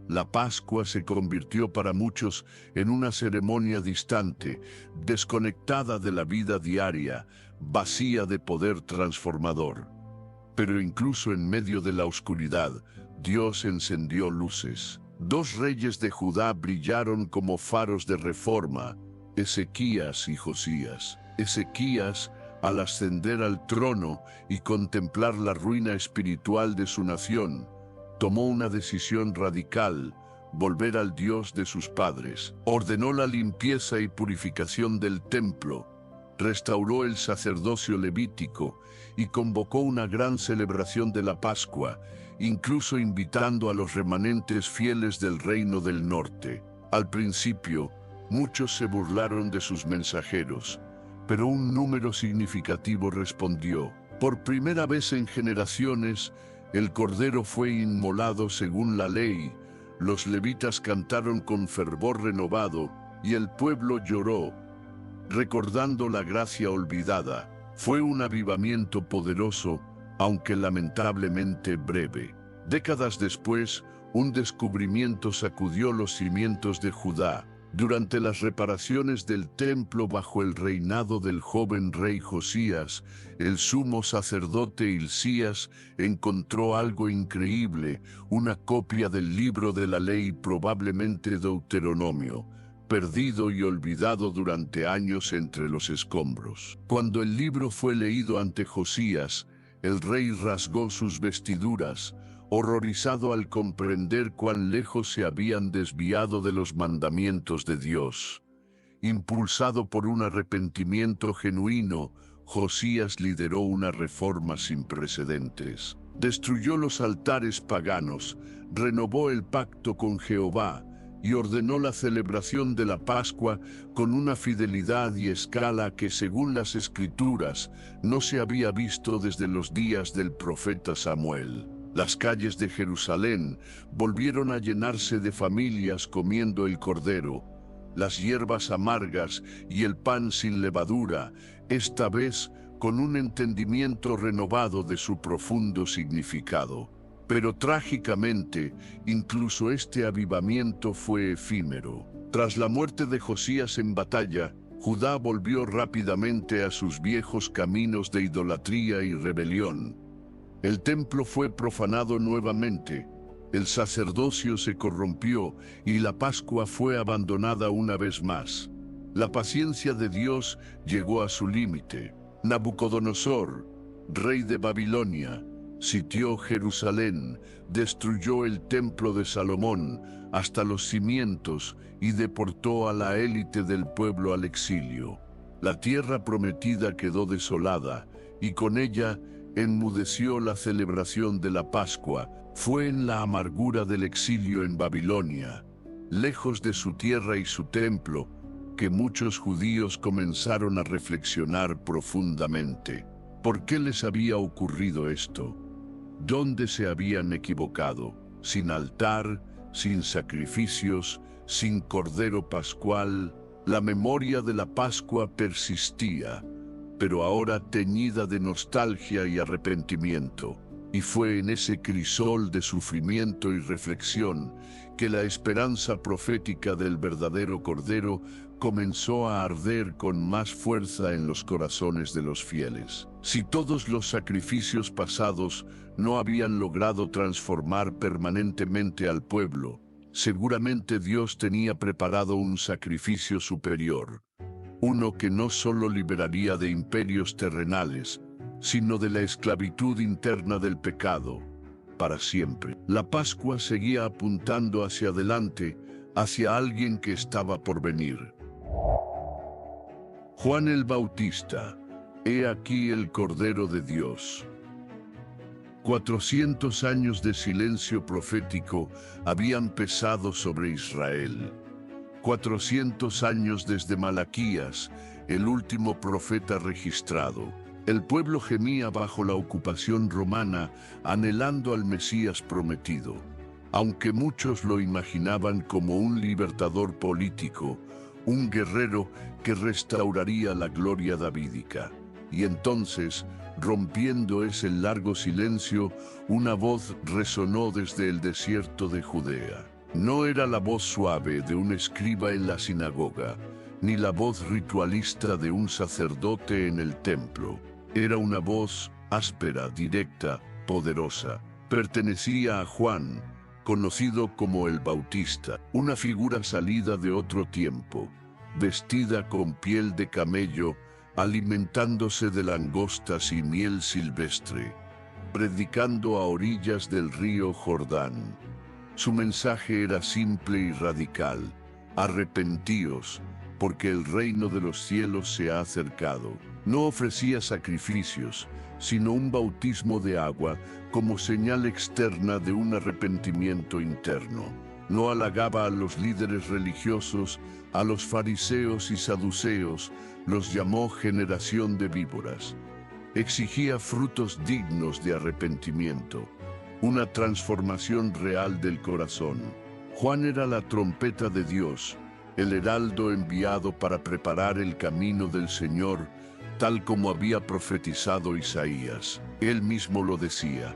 La Pascua se convirtió para muchos en una ceremonia distante, desconectada de la vida diaria, vacía de poder transformador. Pero incluso en medio de la oscuridad, Dios encendió luces. Dos reyes de Judá brillaron como faros de reforma, Ezequías y Josías. Ezequías, al ascender al trono y contemplar la ruina espiritual de su nación, tomó una decisión radical: volver al Dios de sus padres. Ordenó la limpieza y purificación del templo, restauró el sacerdocio levítico y convocó una gran celebración de la Pascua, incluso invitando a los remanentes fieles del reino del norte. Al principio, muchos se burlaron de sus mensajeros, pero un número significativo respondió. Por primera vez en generaciones, el Cordero fue inmolado según la ley, los levitas cantaron con fervor renovado y el pueblo lloró, recordando la gracia olvidada. Fue un avivamiento poderoso, aunque lamentablemente breve. Décadas después, un descubrimiento sacudió los cimientos de Judá. Durante las reparaciones del templo bajo el reinado del joven rey Josías, el sumo sacerdote Hilcías encontró algo increíble: una copia del libro de la ley, probablemente Deuteronomio, perdido y olvidado durante años entre los escombros. Cuando el libro fue leído ante Josías, el rey rasgó sus vestiduras, horrorizado al comprender cuán lejos se habían desviado de los mandamientos de Dios. Impulsado por un arrepentimiento genuino, Josías lideró una reforma sin precedentes. Destruyó los altares paganos, renovó el pacto con Jehová y ordenó la celebración de la Pascua con una fidelidad y escala que, según las Escrituras, no se había visto desde los días del profeta Samuel. Las calles de Jerusalén volvieron a llenarse de familias comiendo el cordero, las hierbas amargas y el pan sin levadura, esta vez con un entendimiento renovado de su profundo significado. Pero trágicamente, incluso este avivamiento fue efímero. Tras la muerte de Josías en batalla, Judá volvió rápidamente a sus viejos caminos de idolatría y rebelión. El templo fue profanado nuevamente, el sacerdocio se corrompió y la Pascua fue abandonada una vez más. La paciencia de Dios llegó a su límite. Nabucodonosor, rey de Babilonia, sitió Jerusalén, destruyó el templo de Salomón hasta los cimientos y deportó a la élite del pueblo al exilio. La tierra prometida quedó desolada y con ella enmudeció la celebración de la Pascua. Fue en la amargura del exilio en Babilonia, lejos de su tierra y su templo, que muchos judíos comenzaron a reflexionar profundamente. ¿Por qué les había ocurrido esto? ¿Dónde se habían equivocado? Sin altar, sin sacrificios, sin cordero pascual, la memoria de la Pascua persistía, pero ahora teñida de nostalgia y arrepentimiento. Y fue en ese crisol de sufrimiento y reflexión que la esperanza profética del verdadero Cordero comenzó a arder con más fuerza en los corazones de los fieles. Si todos los sacrificios pasados no habían logrado transformar permanentemente al pueblo, seguramente Dios tenía preparado un sacrificio superior, uno que no solo liberaría de imperios terrenales, sino de la esclavitud interna del pecado, para siempre. La Pascua seguía apuntando hacia adelante, hacia alguien que estaba por venir. Juan el Bautista, he aquí el Cordero de Dios. 400 años de silencio profético habían pesado sobre Israel. 400 años desde Malaquías, el último profeta registrado. El pueblo gemía bajo la ocupación romana, anhelando al Mesías prometido. Aunque muchos lo imaginaban como un libertador político, un guerrero que restauraría la gloria davídica. Y entonces, rompiendo ese largo silencio, una voz resonó desde el desierto de Judea. No era la voz suave de un escriba en la sinagoga, ni la voz ritualista de un sacerdote en el templo. Era una voz áspera, directa, poderosa. Pertenecía a Juan, conocido como el Bautista, una figura salida de otro tiempo, vestida con piel de camello, alimentándose de langostas y miel silvestre, predicando a orillas del río Jordán. Su mensaje era simple y radical: arrepentíos, porque el reino de los cielos se ha acercado. No ofrecía sacrificios, sino un bautismo de agua como señal externa de un arrepentimiento interno. No halagaba a los líderes religiosos, a los fariseos y saduceos, los llamó generación de víboras. Exigía frutos dignos de arrepentimiento, una transformación real del corazón. Juan era la trompeta de Dios, el heraldo enviado para preparar el camino del Señor, tal como había profetizado Isaías. Él mismo lo decía: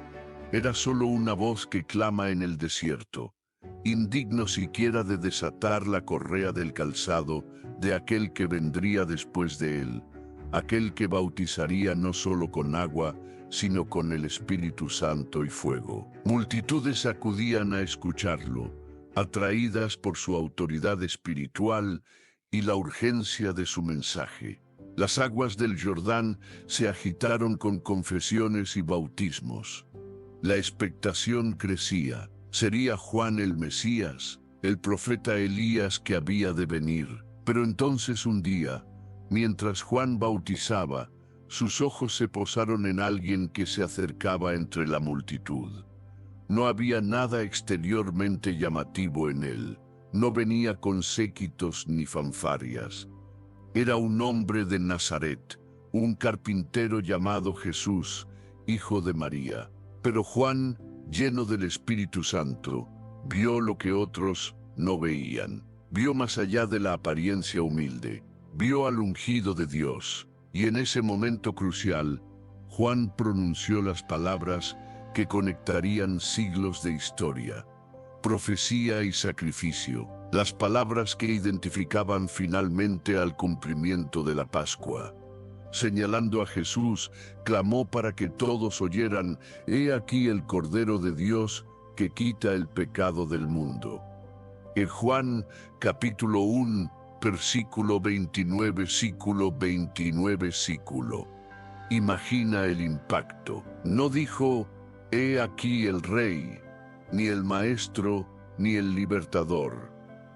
era solo una voz que clama en el desierto, indigno siquiera de desatar la correa del calzado de aquel que vendría después de él, aquel que bautizaría no solo con agua, sino con el Espíritu Santo y fuego. Multitudes acudían a escucharlo, atraídas por su autoridad espiritual y la urgencia de su mensaje. Las aguas del Jordán se agitaron con confesiones y bautismos. La expectación crecía. ¿Sería Juan el Mesías, el profeta Elías que había de venir? Pero entonces un día, mientras Juan bautizaba, sus ojos se posaron en alguien que se acercaba entre la multitud. No había nada exteriormente llamativo en él. No venía con séquitos ni fanfarrias. Era un hombre de Nazaret, un carpintero llamado Jesús, hijo de María. Pero Juan, lleno del Espíritu Santo, vio lo que otros no veían. Vio más allá de la apariencia humilde. Vio al ungido de Dios. Y en ese momento crucial, Juan pronunció las palabras que conectarían siglos de historia: profecía y sacrificio. Las palabras que identificaban finalmente al cumplimiento de la Pascua. Señalando a Jesús, clamó para que todos oyeran: «He aquí el Cordero de Dios que quita el pecado del mundo». En Juan, capítulo 1, versículo 29, versículo. Imagina el impacto. No dijo: «He aquí el Rey», ni el Maestro, ni el Libertador.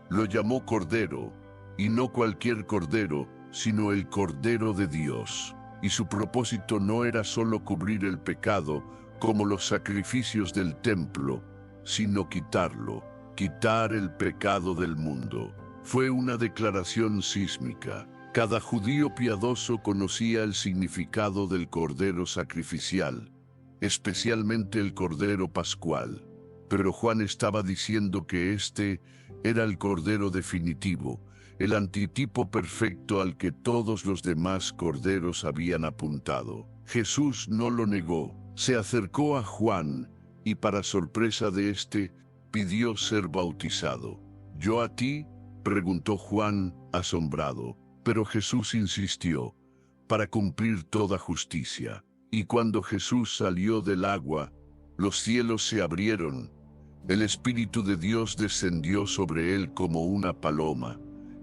Lo llamó Cordero, y no cualquier Cordero, sino el Cordero de Dios. Y su propósito no era solo cubrir el pecado, como los sacrificios del templo, sino quitarlo, quitar el pecado del mundo. Fue una declaración sísmica. Cada judío piadoso conocía el significado del Cordero sacrificial, especialmente el Cordero pascual. Pero Juan estaba diciendo que este era el Cordero definitivo, el antitipo perfecto al que todos los demás corderos habían apuntado. Jesús no lo negó, Se acercó a Juan y, para sorpresa de éste, pidió ser bautizado. ¿Yo a ti?, preguntó Juan, asombrado. Pero Jesús insistió: para cumplir toda justicia. Y cuando Jesús salió del agua, los cielos se abrieron. El Espíritu de Dios descendió sobre él como una paloma,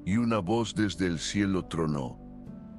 y una voz desde el cielo tronó: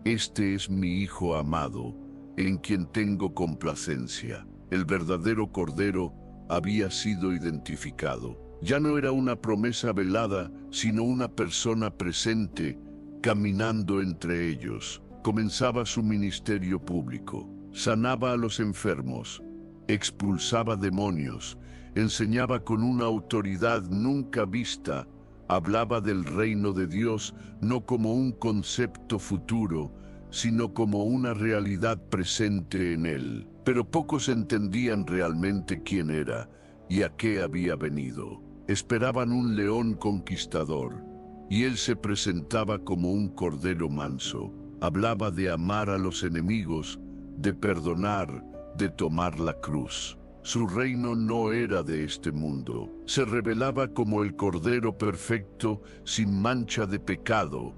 Este es mi Hijo amado, en quien tengo complacencia. El verdadero Cordero había sido identificado. Ya no era una promesa velada, sino una persona presente, caminando entre ellos. Comenzaba su ministerio público. Sanaba a los enfermos, expulsaba demonios, enseñaba con una autoridad nunca vista, hablaba del reino de Dios no como un concepto futuro, sino como una realidad presente en él. Pero pocos entendían realmente quién era y a qué había venido. Esperaban un león conquistador, y él se presentaba como un cordero manso. Hablaba de amar a los enemigos, de perdonar, de tomar la cruz. Su reino no era de este mundo. Se revelaba como el Cordero perfecto, sin mancha de pecado,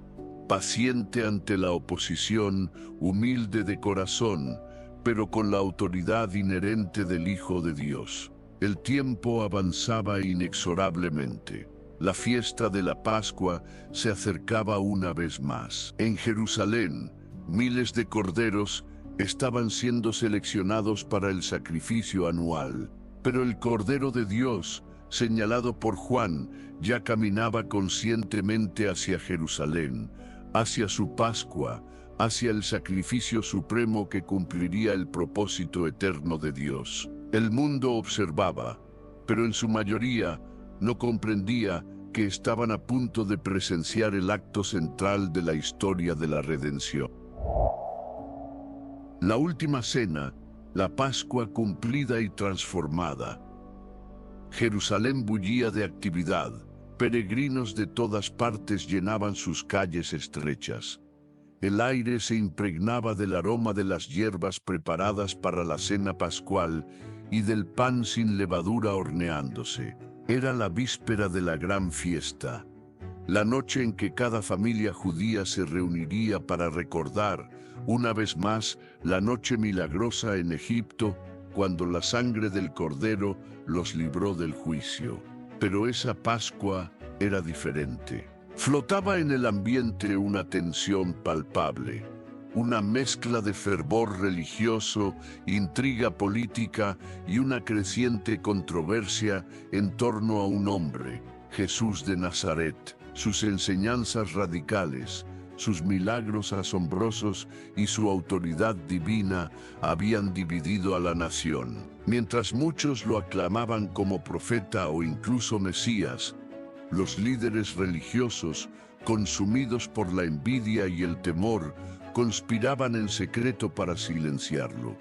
paciente ante la oposición, humilde de corazón, pero con la autoridad inherente del Hijo de Dios. El tiempo avanzaba inexorablemente. La fiesta de la Pascua se acercaba una vez más. En Jerusalén, miles de corderos estaban siendo seleccionados para el sacrificio anual. Pero el Cordero de Dios, señalado por Juan, ya caminaba conscientemente hacia Jerusalén, hacia su Pascua, hacia el sacrificio supremo que cumpliría el propósito eterno de Dios. El mundo observaba, pero en su mayoría no comprendía que estaban a punto de presenciar el acto central de la historia de la redención. La última cena, la Pascua cumplida y transformada. Jerusalén bullía de actividad. Peregrinos de todas partes llenaban sus calles estrechas. El aire se impregnaba del aroma de las hierbas preparadas para la cena pascual y del pan sin levadura horneándose. Era la víspera de la gran fiesta, la noche en que cada familia judía se reuniría para recordar, una vez más, la noche milagrosa en Egipto, cuando la sangre del Cordero los libró del juicio. Pero esa Pascua era diferente. Flotaba en el ambiente una tensión palpable, una mezcla de fervor religioso, intriga política y una creciente controversia en torno a un hombre, Jesús de Nazaret. Sus enseñanzas radicales, sus milagros asombrosos y su autoridad divina habían dividido a la nación. Mientras muchos lo aclamaban como profeta o incluso Mesías, los líderes religiosos, consumidos por la envidia y el temor, conspiraban en secreto para silenciarlo.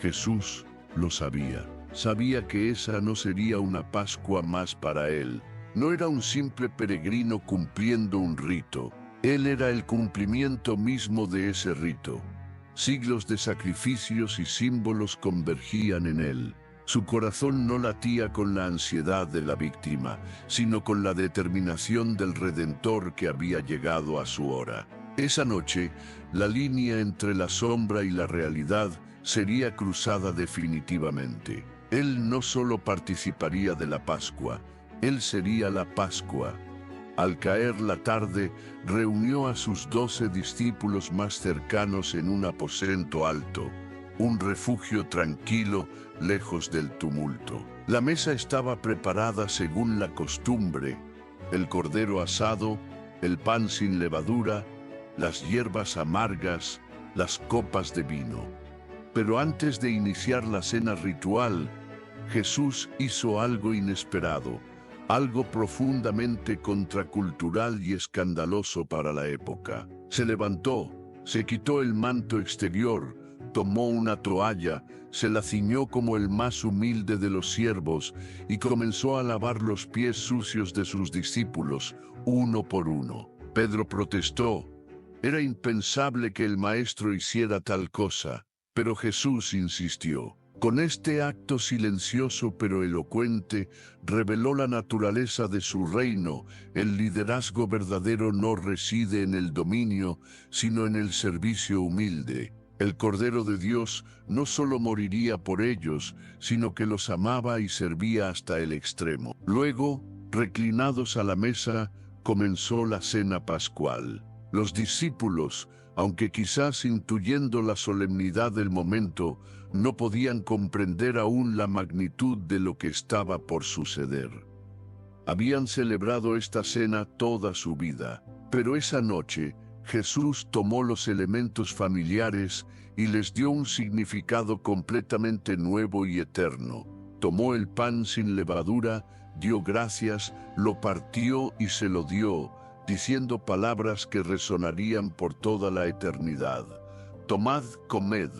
Jesús lo sabía. Sabía que esa no sería una Pascua más para él. No era un simple peregrino cumpliendo un rito. Él era el cumplimiento mismo de ese rito. Siglos de sacrificios y símbolos convergían en él. Su corazón no latía con la ansiedad de la víctima, sino con la determinación del Redentor que había llegado a su hora. Esa noche, la línea entre la sombra y la realidad sería cruzada definitivamente. Él no solo participaría de la Pascua, él sería la Pascua. Al caer la tarde, reunió a sus 12 discípulos más cercanos en un aposento alto, un refugio tranquilo, lejos del tumulto. La mesa estaba preparada según la costumbre: el cordero asado, el pan sin levadura, las hierbas amargas, las copas de vino. Pero antes de iniciar la cena ritual, Jesús hizo algo inesperado, algo profundamente contracultural y escandaloso para la época. Se levantó, se quitó el manto exterior, tomó una toalla, se la ciñó como el más humilde de los siervos y comenzó a lavar los pies sucios de sus discípulos, uno por uno. Pedro protestó. Era impensable que el maestro hiciera tal cosa, pero Jesús insistió. Con este acto silencioso pero elocuente, reveló la naturaleza de su reino. El liderazgo verdadero no reside en el dominio, sino en el servicio humilde. El Cordero de Dios no solo moriría por ellos, sino que los amaba y servía hasta el extremo. Luego, reclinados a la mesa, comenzó la cena pascual. Los discípulos, aunque quizás intuyendo la solemnidad del momento, no podían comprender aún la magnitud de lo que estaba por suceder. Habían celebrado esta cena toda su vida, pero esa noche Jesús tomó los elementos familiares y les dio un significado completamente nuevo y eterno. Tomó el pan sin levadura, dio gracias, lo partió y se lo dio, diciendo palabras que resonarían por toda la eternidad. Tomad, comed.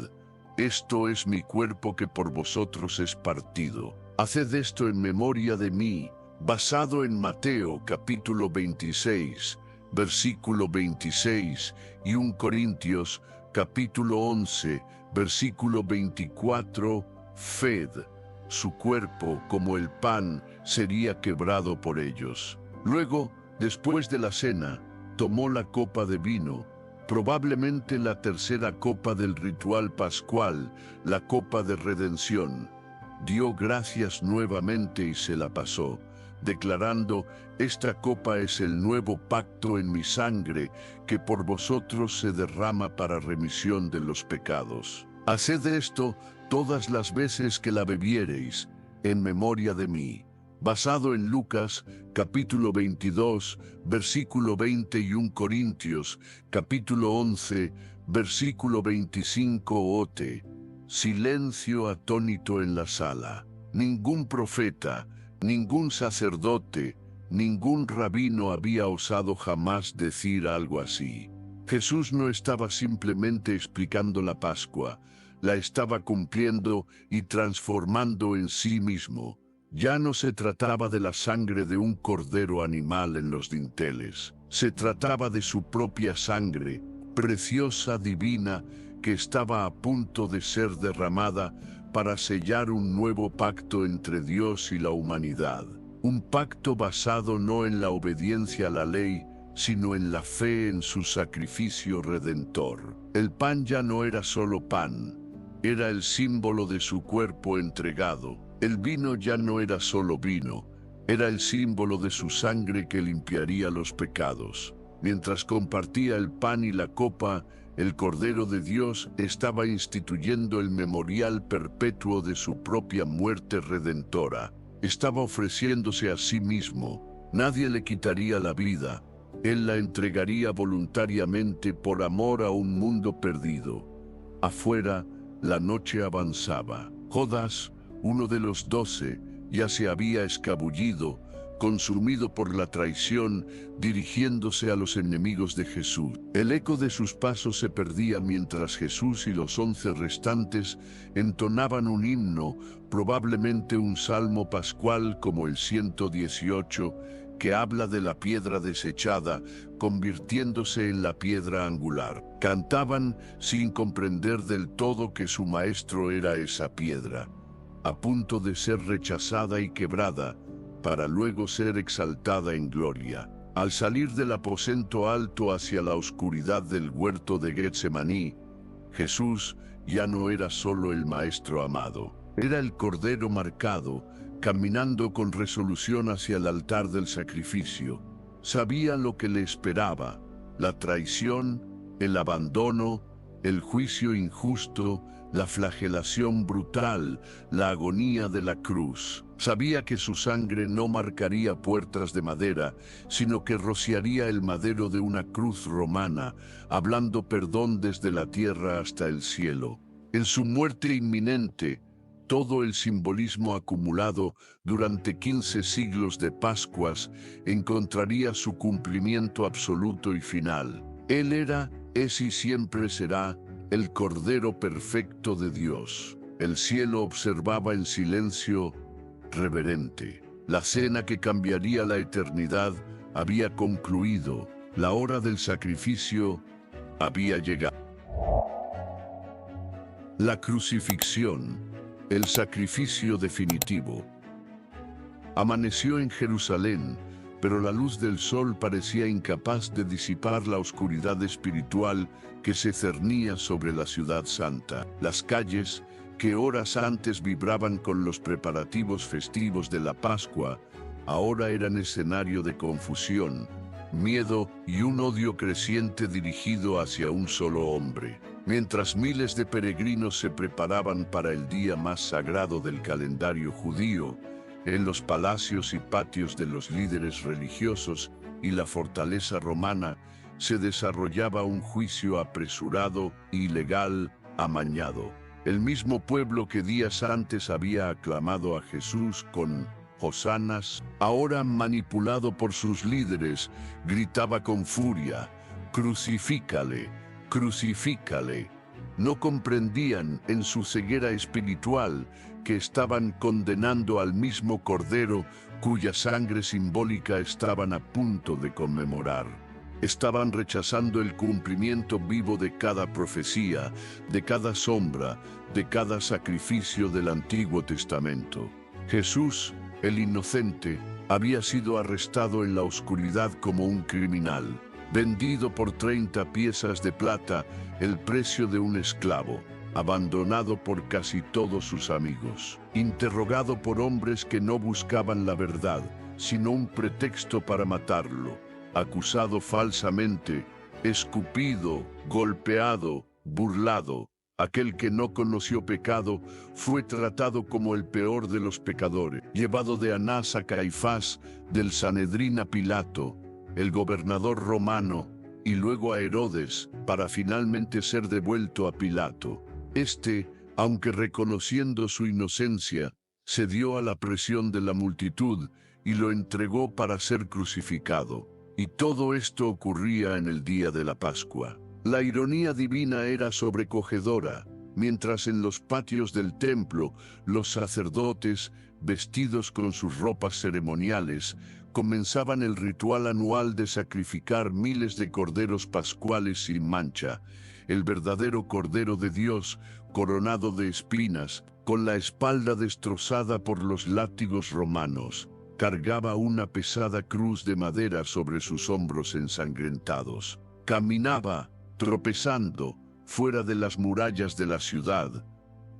Esto es mi cuerpo que por vosotros es partido. Haced esto en memoria de mí, basado en Mateo capítulo 26, versículo 26, y 1 Corintios capítulo 11, versículo 24, Fed, su cuerpo como el pan sería quebrado por ellos. Luego, después de la cena, tomó la copa de vino, probablemente la tercera copa del ritual pascual, la copa de redención. Dio gracias nuevamente y se la pasó, declarando: esta copa es el nuevo pacto en mi sangre, que por vosotros se derrama para remisión de los pecados. Haced esto todas las veces que la bebiereis, en memoria de mí. Basado en Lucas, capítulo 22, versículo 20 y 1 Corintios, capítulo 11, versículo 25 Ote. Silencio atónito en la sala. Ningún profeta, ningún sacerdote, ningún rabino había osado jamás decir algo así. Jesús no estaba simplemente explicando la Pascua, la estaba cumpliendo y transformando en sí mismo. Ya no se trataba de la sangre de un cordero animal en los dinteles. Se trataba de su propia sangre, preciosa, divina, que estaba a punto de ser derramada para sellar un nuevo pacto entre Dios y la humanidad. Un pacto basado no en la obediencia a la ley, sino en la fe en su sacrificio redentor. El pan ya no era solo pan, era el símbolo de su cuerpo entregado. El vino ya no era solo vino, era el símbolo de su sangre que limpiaría los pecados. Mientras compartía el pan y la copa, el Cordero de Dios estaba instituyendo el memorial perpetuo de su propia muerte redentora. Estaba ofreciéndose a sí mismo. Nadie le quitaría la vida. Él la entregaría voluntariamente por amor a un mundo perdido. Afuera, la noche avanzaba. Judas, uno de los 12, ya se había escabullido, consumido por la traición, dirigiéndose a los enemigos de Jesús. El eco de sus pasos se perdía mientras Jesús y los 11 restantes entonaban un himno, probablemente un salmo pascual como el 118, que habla de la piedra desechada, convirtiéndose en la piedra angular. Cantaban sin comprender del todo que su maestro era esa piedra, a punto de ser rechazada y quebrada, para luego ser exaltada en gloria. Al salir del aposento alto hacia la oscuridad del huerto de Getsemaní, Jesús ya no era solo el Maestro amado, era el Cordero marcado, caminando con resolución hacia el altar del sacrificio. Sabía lo que le esperaba: la traición, el abandono, el juicio injusto, la flagelación brutal, la agonía de la cruz. Sabía que su sangre no marcaría puertas de madera, sino que rociaría el madero de una cruz romana, hablando perdón desde la tierra hasta el cielo. En su muerte inminente, todo el simbolismo acumulado durante 15 siglos de Pascuas encontraría su cumplimiento absoluto y final. Él era, es y siempre será el Cordero perfecto de Dios. El cielo observaba en silencio reverente. La cena que cambiaría la eternidad había concluido. La hora del sacrificio había llegado. La crucifixión. El sacrificio definitivo. Amaneció en Jerusalén, pero la luz del sol parecía incapaz de disipar la oscuridad espiritual que se cernía sobre la ciudad santa. Las calles, que horas antes vibraban con los preparativos festivos de la Pascua, ahora eran escenario de confusión, miedo y un odio creciente dirigido hacia un solo hombre. Mientras miles de peregrinos se preparaban para el día más sagrado del calendario judío, en los palacios y patios de los líderes religiosos y la fortaleza romana se desarrollaba un juicio apresurado, ilegal, amañado. El mismo pueblo que días antes había aclamado a Jesús con hosanas, ahora manipulado por sus líderes, gritaba con furia: «¡Crucifícale! ¡Crucifícale!». No comprendían en su ceguera espiritual que estaban condenando al mismo Cordero cuya sangre simbólica estaban a punto de conmemorar. Estaban rechazando el cumplimiento vivo de cada profecía, de cada sombra, de cada sacrificio del Antiguo Testamento. Jesús, el inocente, había sido arrestado en la oscuridad como un criminal, vendido por 30 piezas de plata, el precio de un esclavo, abandonado por casi todos sus amigos, interrogado por hombres que no buscaban la verdad, sino un pretexto para matarlo, acusado falsamente, escupido, golpeado, burlado. Aquel que no conoció pecado fue tratado como el peor de los pecadores, llevado de Anás a Caifás, del Sanedrín a Pilato, el gobernador romano, y luego a Herodes, para finalmente ser devuelto a Pilato. Aunque reconociendo su inocencia, cedió a la presión de la multitud y lo entregó para ser crucificado. Y todo esto ocurría en el día de la Pascua. La ironía divina era sobrecogedora. Mientras en los patios del templo, los sacerdotes, vestidos con sus ropas ceremoniales, comenzaban el ritual anual de sacrificar miles de corderos pascuales sin mancha, el verdadero Cordero de Dios, coronado de espinas, con la espalda destrozada por los látigos romanos, cargaba una pesada cruz de madera sobre sus hombros ensangrentados. Caminaba, tropezando, fuera de las murallas de la ciudad,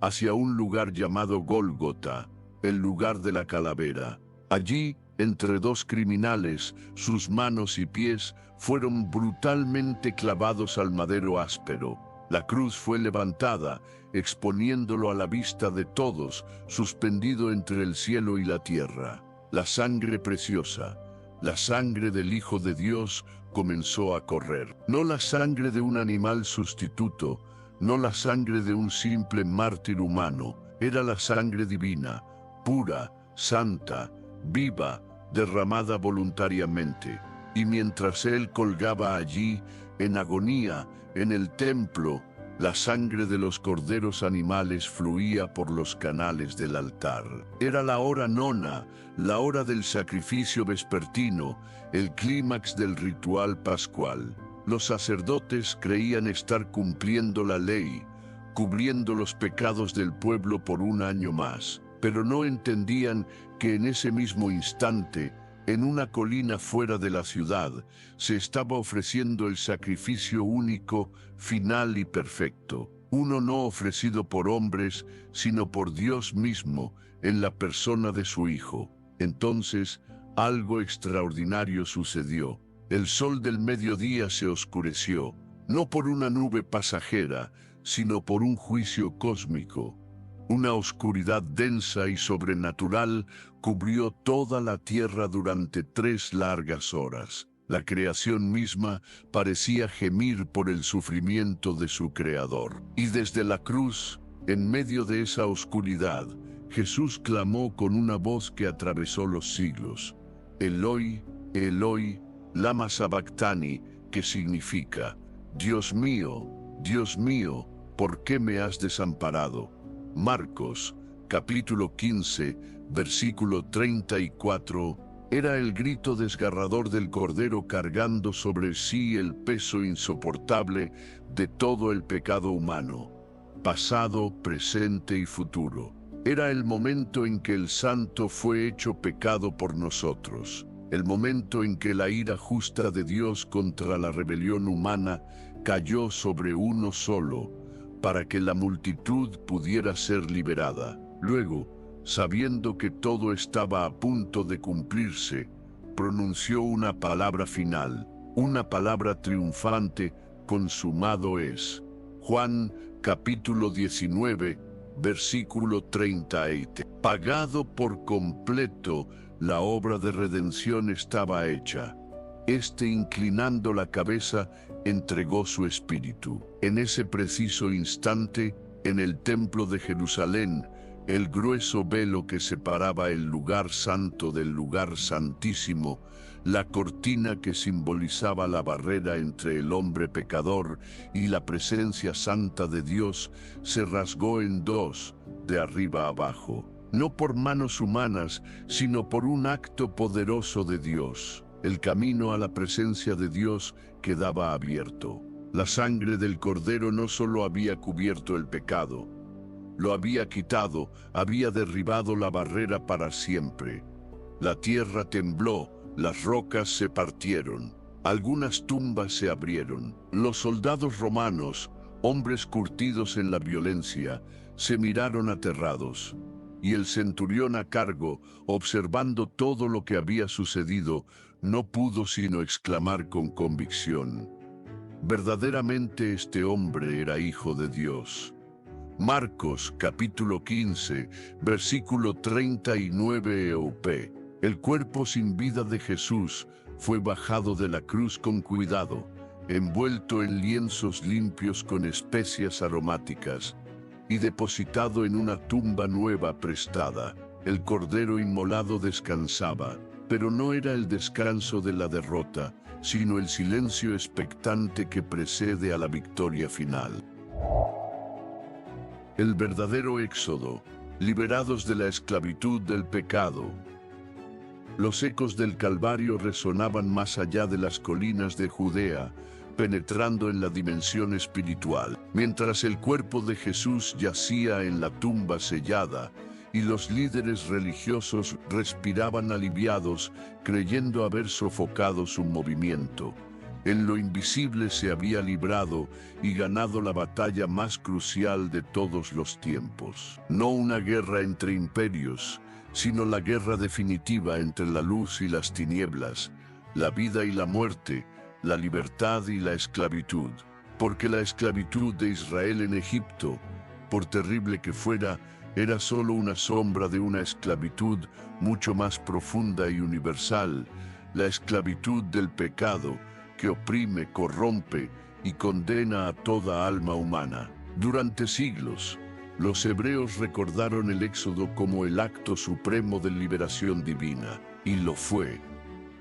hacia un lugar llamado Gólgota, el lugar de la calavera. Allí, entre dos criminales, sus manos y pies fueron brutalmente clavados al madero áspero. La cruz fue levantada, exponiéndolo a la vista de todos, suspendido entre el cielo y la tierra. La sangre preciosa, la sangre del Hijo de Dios, comenzó a correr. No la sangre de un animal sustituto, no la sangre de un simple mártir humano, era la sangre divina, pura, santa, viva, derramada voluntariamente. Y mientras él colgaba allí, en agonía, en el templo, la sangre de los corderos animales fluía por los canales del altar. Era la hora nona, la hora del sacrificio vespertino, el clímax del ritual pascual. Los sacerdotes creían estar cumpliendo la ley, cubriendo los pecados del pueblo por un año más, pero no entendían que en ese mismo instante, en una colina fuera de la ciudad, se estaba ofreciendo el sacrificio único, final y perfecto. Uno no ofrecido por hombres, sino por Dios mismo, en la persona de su Hijo. Entonces, algo extraordinario sucedió. El sol del mediodía se oscureció, no por una nube pasajera, sino por un juicio cósmico. Una oscuridad densa y sobrenatural cubrió toda la tierra durante 3 largas horas. La creación misma parecía gemir por el sufrimiento de su Creador. Y desde la cruz, en medio de esa oscuridad, Jesús clamó con una voz que atravesó los siglos: Eloi, Eloi, lama sabactani, que significa: Dios mío, ¿por qué me has desamparado? Marcos, capítulo 15, versículo 34, era el grito desgarrador del Cordero cargando sobre sí el peso insoportable de todo el pecado humano, pasado, presente y futuro. Era el momento en que el Santo fue hecho pecado por nosotros, el momento en que la ira justa de Dios contra la rebelión humana cayó sobre uno solo, para que la multitud pudiera ser liberada. Luego, sabiendo que todo estaba a punto de cumplirse, pronunció una palabra final, una palabra triunfante: consumado es. Juan capítulo 19, versículo 37. Pagado por completo, la obra de redención estaba hecha. Inclinando la cabeza, entregó su espíritu. En ese preciso instante, en el templo de Jerusalén, el grueso velo que separaba el lugar santo del lugar santísimo, la cortina que simbolizaba la barrera entre el hombre pecador y la presencia santa de Dios, se rasgó en dos, de arriba abajo, no por manos humanas, sino por un acto poderoso de Dios. El camino a la presencia de Dios quedaba abierto. La sangre del Cordero no solo había cubierto el pecado, lo había quitado, había derribado la barrera para siempre. La tierra tembló, las rocas se partieron, algunas tumbas se abrieron. Los soldados romanos, hombres curtidos en la violencia, se miraron aterrados. Y el centurión a cargo, observando todo lo que había sucedido, no pudo sino exclamar con convicción: verdaderamente este hombre era hijo de Dios. Marcos capítulo 15, versículo 39 EUP. El cuerpo sin vida de Jesús fue bajado de la cruz con cuidado, envuelto en lienzos limpios con especias aromáticas, y depositado en una tumba nueva prestada. El Cordero inmolado descansaba, pero no era el descanso de la derrota, sino el silencio expectante que precede a la victoria final. El verdadero éxodo, liberados de la esclavitud del pecado. Los ecos del Calvario resonaban más allá de las colinas de Judea, penetrando en la dimensión espiritual. Mientras el cuerpo de Jesús yacía en la tumba sellada, y los líderes religiosos respiraban aliviados, creyendo haber sofocado su movimiento. En lo invisible se había librado y ganado la batalla más crucial de todos los tiempos. No una guerra entre imperios, sino la guerra definitiva entre la luz y las tinieblas, la vida y la muerte, la libertad y la esclavitud. Porque la esclavitud de Israel en Egipto, por terrible que fuera, era solo una sombra de una esclavitud mucho más profunda y universal, la esclavitud del pecado, que oprime, corrompe y condena a toda alma humana. Durante siglos, los hebreos recordaron el Éxodo como el acto supremo de liberación divina, y lo fue.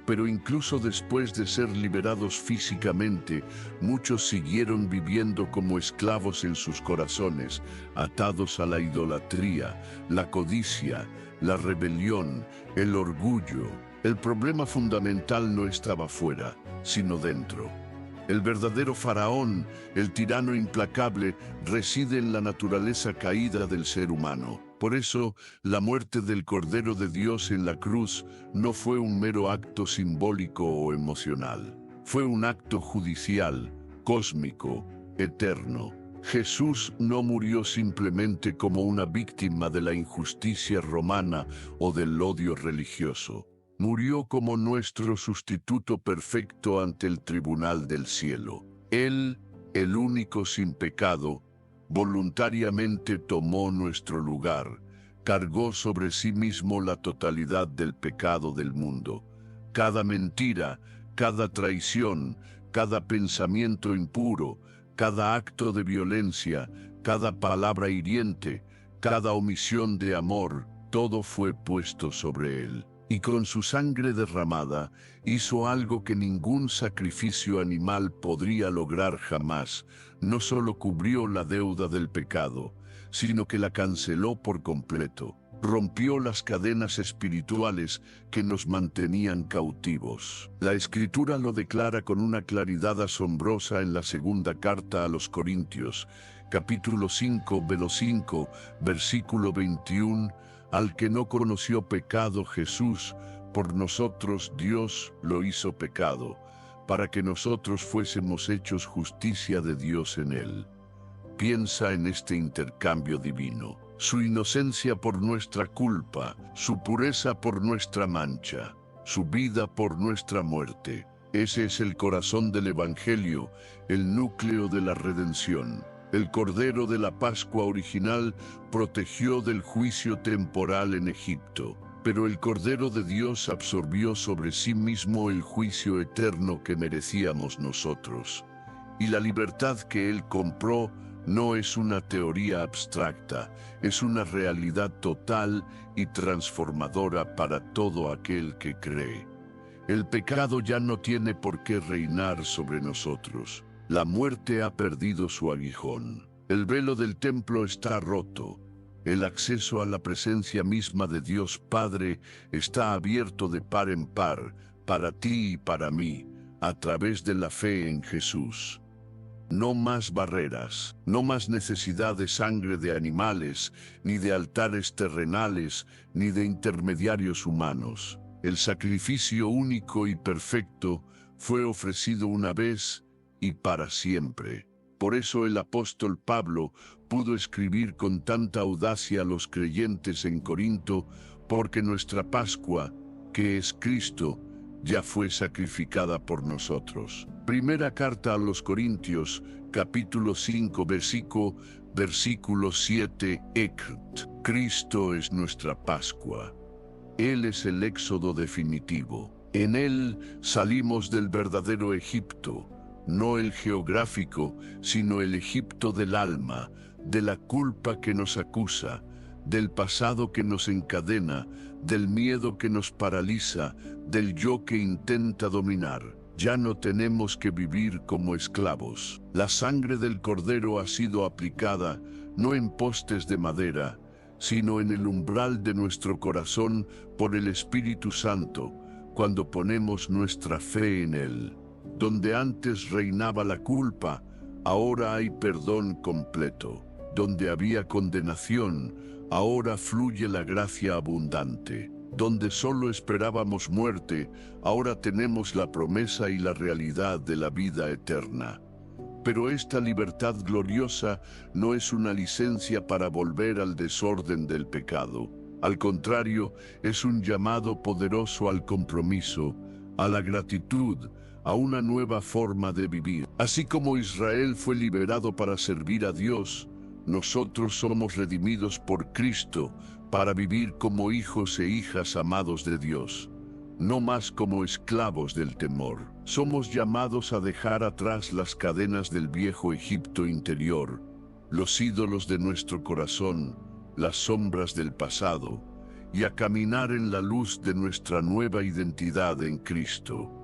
Pero incluso después de ser liberados físicamente, muchos siguieron viviendo como esclavos en sus corazones, atados a la idolatría, la codicia, la rebelión, el orgullo. El problema fundamental no estaba fuera, sino dentro. El verdadero faraón, el tirano implacable, reside en la naturaleza caída del ser humano. Por eso, la muerte del Cordero de Dios en la cruz no fue un mero acto simbólico o emocional. Fue un acto judicial, cósmico, eterno. Jesús no murió simplemente como una víctima de la injusticia romana o del odio religioso. Murió como nuestro sustituto perfecto ante el tribunal del cielo. Él, el único sin pecado, voluntariamente tomó nuestro lugar, cargó sobre sí mismo la totalidad del pecado del mundo. Cada mentira, cada traición, cada pensamiento impuro, cada acto de violencia, cada palabra hiriente, cada omisión de amor, todo fue puesto sobre él. Y con su sangre derramada, hizo algo que ningún sacrificio animal podría lograr jamás. No solo cubrió la deuda del pecado, sino que la canceló por completo. Rompió las cadenas espirituales que nos mantenían cautivos. La Escritura lo declara con una claridad asombrosa en la segunda carta a los Corintios. capítulo 5, versículo 21, al que no conoció pecado Jesús, por nosotros Dios lo hizo pecado, para que nosotros fuésemos hechos justicia de Dios en él. Piensa en este intercambio divino, su inocencia por nuestra culpa, su pureza por nuestra mancha, su vida por nuestra muerte. Ese es el corazón del Evangelio, el núcleo de la redención. El Cordero de la Pascua original protegió del juicio temporal en Egipto, pero el Cordero de Dios absorbió sobre sí mismo el juicio eterno que merecíamos nosotros. Y la libertad que Él compró no es una teoría abstracta, es una realidad total y transformadora para todo aquel que cree. El pecado ya no tiene por qué reinar sobre nosotros. La muerte ha perdido su aguijón. El velo del templo está roto. El acceso a la presencia misma de Dios Padre está abierto de par en par, para ti y para mí, a través de la fe en Jesús. No más barreras, no más necesidad de sangre de animales, ni de altares terrenales, ni de intermediarios humanos. El sacrificio único y perfecto fue ofrecido una vez y para siempre. Por eso el apóstol Pablo pudo escribir con tanta audacia a los creyentes en Corinto, porque nuestra Pascua, que es Cristo, ya fue sacrificada por nosotros. Primera carta a los Corintios, capítulo 5, versículo 7, Cristo es nuestra Pascua. Él es el éxodo definitivo. En Él salimos del verdadero Egipto, no el geográfico, sino el Egipto del alma, de la culpa que nos acusa, del pasado que nos encadena, del miedo que nos paraliza, del yo que intenta dominar. Ya no tenemos que vivir como esclavos. La sangre del Cordero ha sido aplicada, no en postes de madera, sino en el umbral de nuestro corazón por el Espíritu Santo, cuando ponemos nuestra fe en Él. Donde antes reinaba la culpa, ahora hay perdón completo. Donde había condenación, ahora fluye la gracia abundante. Donde solo esperábamos muerte, ahora tenemos la promesa y la realidad de la vida eterna. Pero esta libertad gloriosa no es una licencia para volver al desorden del pecado. Al contrario, es un llamado poderoso al compromiso, a la gratitud, a una nueva forma de vivir. Así como Israel fue liberado para servir a Dios, nosotros somos redimidos por Cristo para vivir como hijos e hijas amados de Dios, no más como esclavos del temor. Somos llamados a dejar atrás las cadenas del viejo Egipto interior, los ídolos de nuestro corazón, las sombras del pasado, y a caminar en la luz de nuestra nueva identidad en Cristo.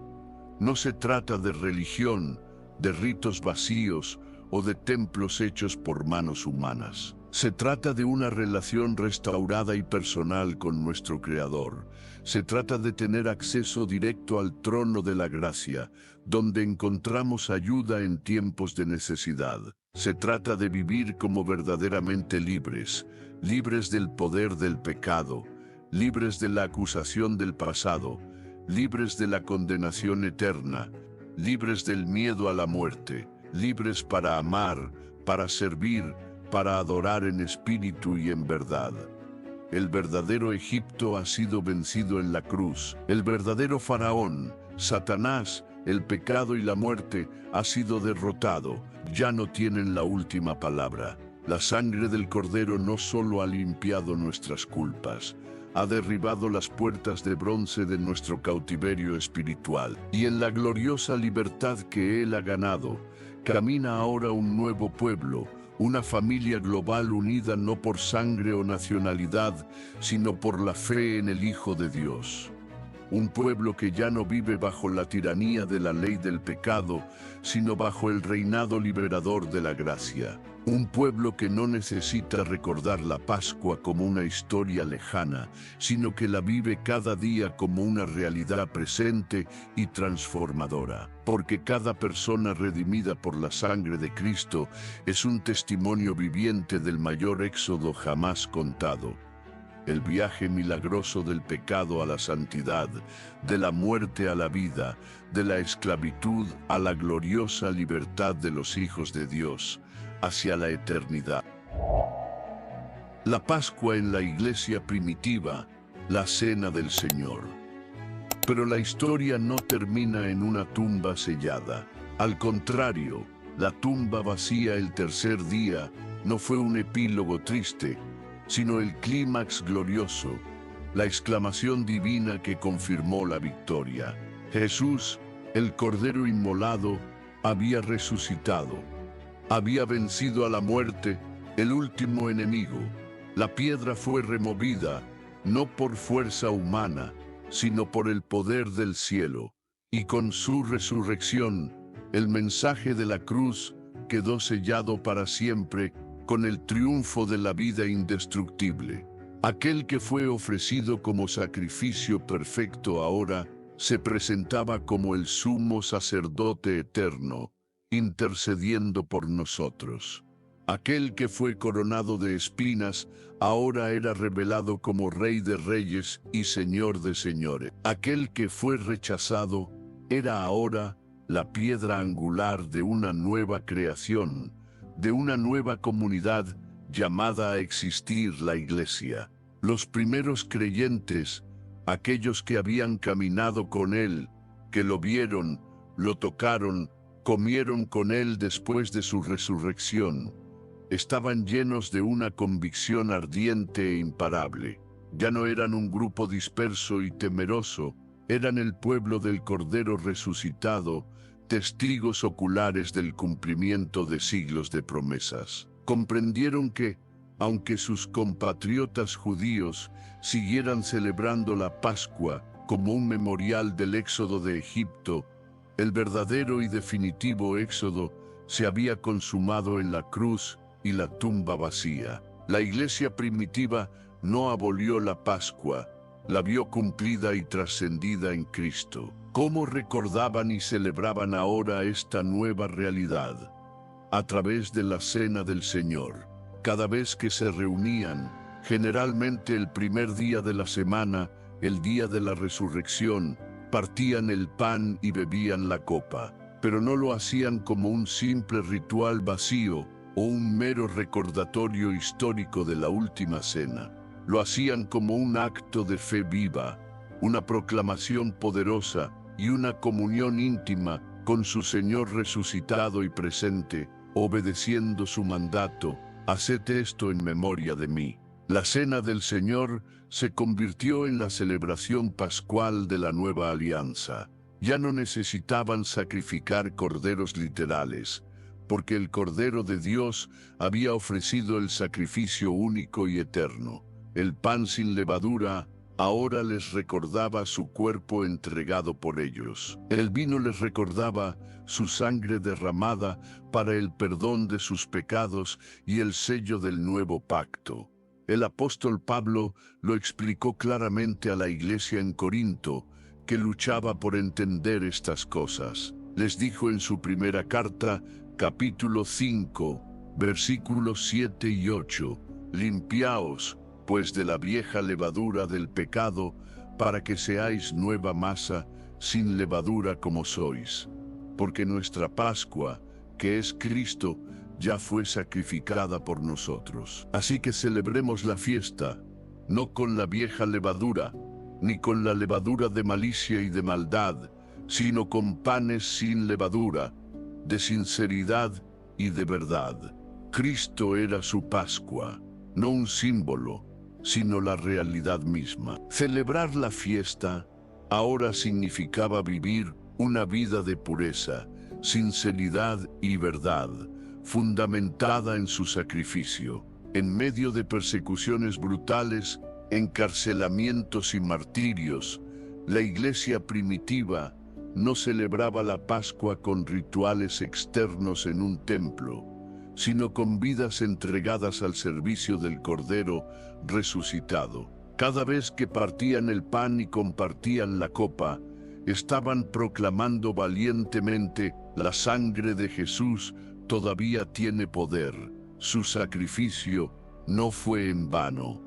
No se trata de religión, de ritos vacíos o de templos hechos por manos humanas. Se trata de una relación restaurada y personal con nuestro Creador. Se trata de tener acceso directo al trono de la gracia, donde encontramos ayuda en tiempos de necesidad. Se trata de vivir como verdaderamente libres, libres del poder del pecado, libres de la acusación del pasado, libres de la condenación eterna, libres del miedo a la muerte, libres para amar, para servir, para adorar en espíritu y en verdad. El verdadero Egipto ha sido vencido en la cruz. El verdadero faraón, Satanás, el pecado y la muerte, ha sido derrotado. Ya no tienen la última palabra. La sangre del Cordero no solo ha limpiado nuestras culpas, ha derribado las puertas de bronce de nuestro cautiverio espiritual. Y en la gloriosa libertad que Él ha ganado, camina ahora un nuevo pueblo, una familia global unida no por sangre o nacionalidad, sino por la fe en el Hijo de Dios. Un pueblo que ya no vive bajo la tiranía de la ley del pecado, sino bajo el reinado liberador de la gracia. Un pueblo que no necesita recordar la Pascua como una historia lejana, sino que la vive cada día como una realidad presente y transformadora. Porque cada persona redimida por la sangre de Cristo es un testimonio viviente del mayor éxodo jamás contado. El viaje milagroso del pecado a la santidad, de la muerte a la vida, de la esclavitud a la gloriosa libertad de los hijos de Dios, hacia la eternidad. La Pascua en la iglesia primitiva, la cena del Señor. Pero la historia no termina en una tumba sellada. Al contrario, la tumba vacía el tercer día no fue un epílogo triste, sino el clímax glorioso, la exclamación divina que confirmó la victoria. Jesús, el Cordero inmolado, había resucitado. Había vencido a la muerte, el último enemigo. La piedra fue removida, no por fuerza humana, sino por el poder del cielo. Y con su resurrección, el mensaje de la cruz quedó sellado para siempre con el triunfo de la vida indestructible. Aquel que fue ofrecido como sacrificio perfecto ahora se presentaba como el sumo sacerdote eterno, intercediendo por nosotros. Aquel que fue coronado de espinas ahora era revelado como Rey de Reyes y Señor de Señores. Aquel que fue rechazado era ahora la piedra angular de una nueva creación, de una nueva comunidad llamada a existir la Iglesia. Los primeros creyentes, aquellos que habían caminado con Él, que lo vieron, lo tocaron, comieron con Él después de su resurrección, estaban llenos de una convicción ardiente e imparable. Ya no eran un grupo disperso y temeroso, eran el pueblo del Cordero resucitado, testigos oculares del cumplimiento de siglos de promesas. Comprendieron que, aunque sus compatriotas judíos siguieran celebrando la Pascua como un memorial del éxodo de Egipto, el verdadero y definitivo éxodo se había consumado en la cruz y la tumba vacía. La iglesia primitiva no abolió la Pascua, la vio cumplida y trascendida en Cristo. ¿Cómo recordaban y celebraban ahora esta nueva realidad? A través de la cena del Señor. Cada vez que se reunían, generalmente el primer día de la semana, el día de la resurrección, partían el pan y bebían la copa, pero no lo hacían como un simple ritual vacío o un mero recordatorio histórico de la última cena. Lo hacían como un acto de fe viva, una proclamación poderosa y una comunión íntima con su Señor resucitado y presente, obedeciendo su mandato: haced esto en memoria de mí. La cena del Señor se convirtió en la celebración pascual de la nueva alianza. Ya no necesitaban sacrificar corderos literales, porque el Cordero de Dios había ofrecido el sacrificio único y eterno. El pan sin levadura ahora les recordaba su cuerpo entregado por ellos. El vino les recordaba su sangre derramada para el perdón de sus pecados y el sello del nuevo pacto. El apóstol Pablo lo explicó claramente a la iglesia en Corinto, que luchaba por entender estas cosas. Les dijo en su primera carta, capítulo 5, versículos 7 y 8, «Limpiaos, pues de la vieja levadura del pecado, para que seáis nueva masa, sin levadura como sois. Porque nuestra Pascua, que es Cristo, ya fue sacrificada por nosotros. Así que celebremos la fiesta, no con la vieja levadura, ni con la levadura de malicia y de maldad, sino con panes sin levadura, de sinceridad y de verdad». Cristo era su Pascua, no un símbolo, sino la realidad misma. Celebrar la fiesta ahora significaba vivir una vida de pureza, sinceridad y verdad, fundamentada en su sacrificio. En medio de persecuciones brutales, encarcelamientos y martirios, la iglesia primitiva no celebraba la Pascua con rituales externos en un templo, sino con vidas entregadas al servicio del Cordero resucitado. Cada vez que partían el pan y compartían la copa, estaban proclamando valientemente: la sangre de Jesús todavía tiene poder. Su sacrificio no fue en vano.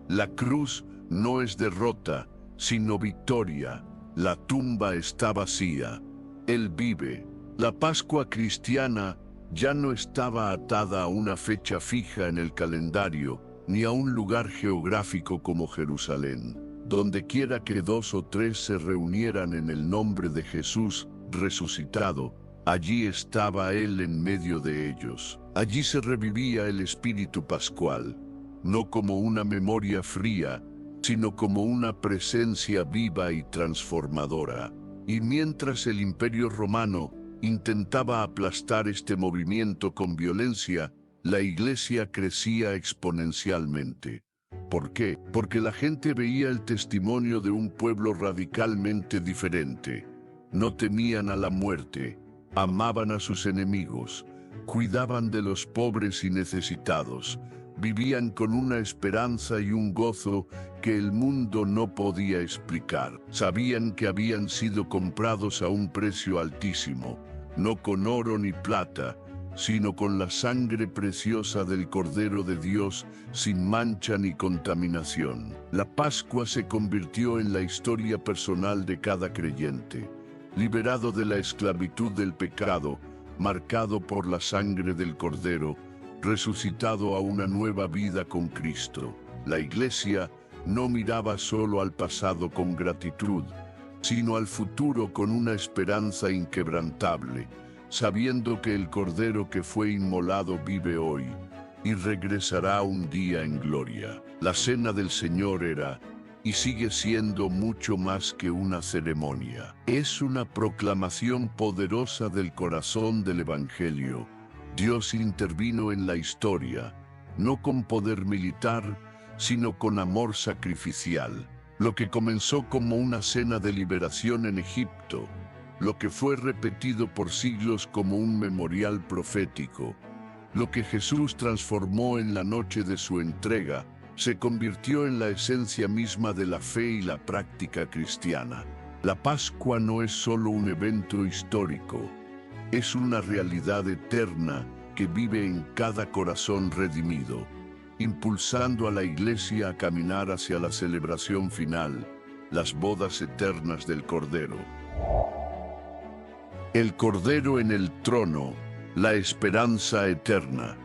La cruz no es derrota, sino victoria. La tumba está vacía. Él vive. La Pascua cristiana ya no estaba atada a una fecha fija en el calendario, ni a un lugar geográfico como Jerusalén. Donde quiera que 2 o 3 se reunieran en el nombre de Jesús resucitado, allí estaba Él en medio de ellos. Allí se revivía el espíritu pascual, no como una memoria fría, sino como una presencia viva y transformadora. Y mientras el Imperio Romano intentaba aplastar este movimiento con violencia, la Iglesia crecía exponencialmente. ¿Por qué? Porque la gente veía el testimonio de un pueblo radicalmente diferente. No temían a la muerte, amaban a sus enemigos, cuidaban de los pobres y necesitados, vivían con una esperanza y un gozo que el mundo no podía explicar. Sabían que habían sido comprados a un precio altísimo, no con oro ni plata, sino con la sangre preciosa del Cordero de Dios, sin mancha ni contaminación. La Pascua se convirtió en la historia personal de cada creyente, liberado de la esclavitud del pecado, marcado por la sangre del Cordero, resucitado a una nueva vida con Cristo. La Iglesia no miraba solo al pasado con gratitud, sino al futuro con una esperanza inquebrantable, sabiendo que el Cordero que fue inmolado vive hoy y regresará un día en gloria. La cena del Señor era y sigue siendo mucho más que una ceremonia. Es una proclamación poderosa del corazón del Evangelio. Dios intervino en la historia, no con poder militar, sino con amor sacrificial. Lo que comenzó como una cena de liberación en Egipto, lo que fue repetido por siglos como un memorial profético, lo que Jesús transformó en la noche de su entrega, se convirtió en la esencia misma de la fe y la práctica cristiana. La Pascua no es solo un evento histórico, es una realidad eterna que vive en cada corazón redimido, impulsando a la Iglesia a caminar hacia la celebración final, las bodas eternas del Cordero. El Cordero en el trono, la esperanza eterna.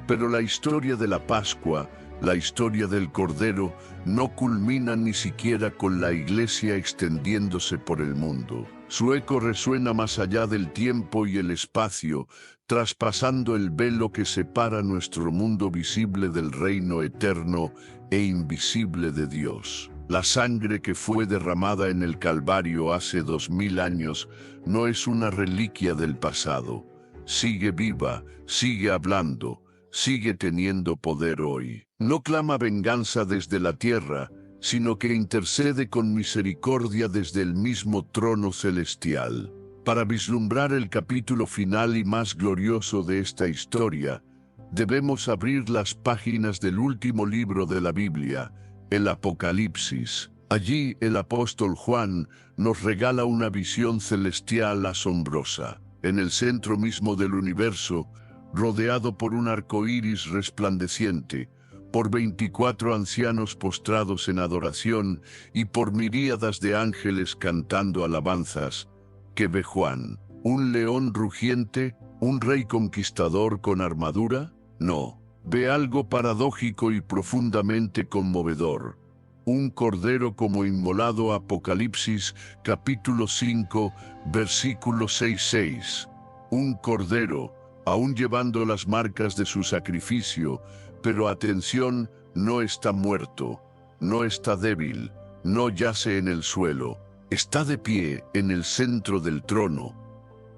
Pero la historia de la Pascua, la historia del Cordero, no culmina ni siquiera con la Iglesia extendiéndose por el mundo. Su eco resuena más allá del tiempo y el espacio, traspasando el velo que separa nuestro mundo visible del reino eterno e invisible de Dios. La sangre que fue derramada en el Calvario hace 2000 años no es una reliquia del pasado. Sigue viva, sigue hablando, sigue teniendo poder hoy. No clama venganza desde la tierra, sino que intercede con misericordia desde el mismo trono celestial. Para vislumbrar el capítulo final y más glorioso de esta historia, debemos abrir las páginas del último libro de la Biblia, el Apocalipsis. Allí el apóstol Juan nos regala una visión celestial asombrosa. En el centro mismo del universo, rodeado por un arco iris resplandeciente, por 24 ancianos postrados en adoración y por miríadas de ángeles cantando alabanzas, ¿qué ve Juan? ¿Un león rugiente? ¿Un rey conquistador con armadura? No, ve algo paradójico y profundamente conmovedor. Un cordero como inmolado. Apocalipsis capítulo 5, versículo 6. Un cordero, aún llevando las marcas de su sacrificio, pero atención, no está muerto, no está débil, no yace en el suelo, está de pie en el centro del trono,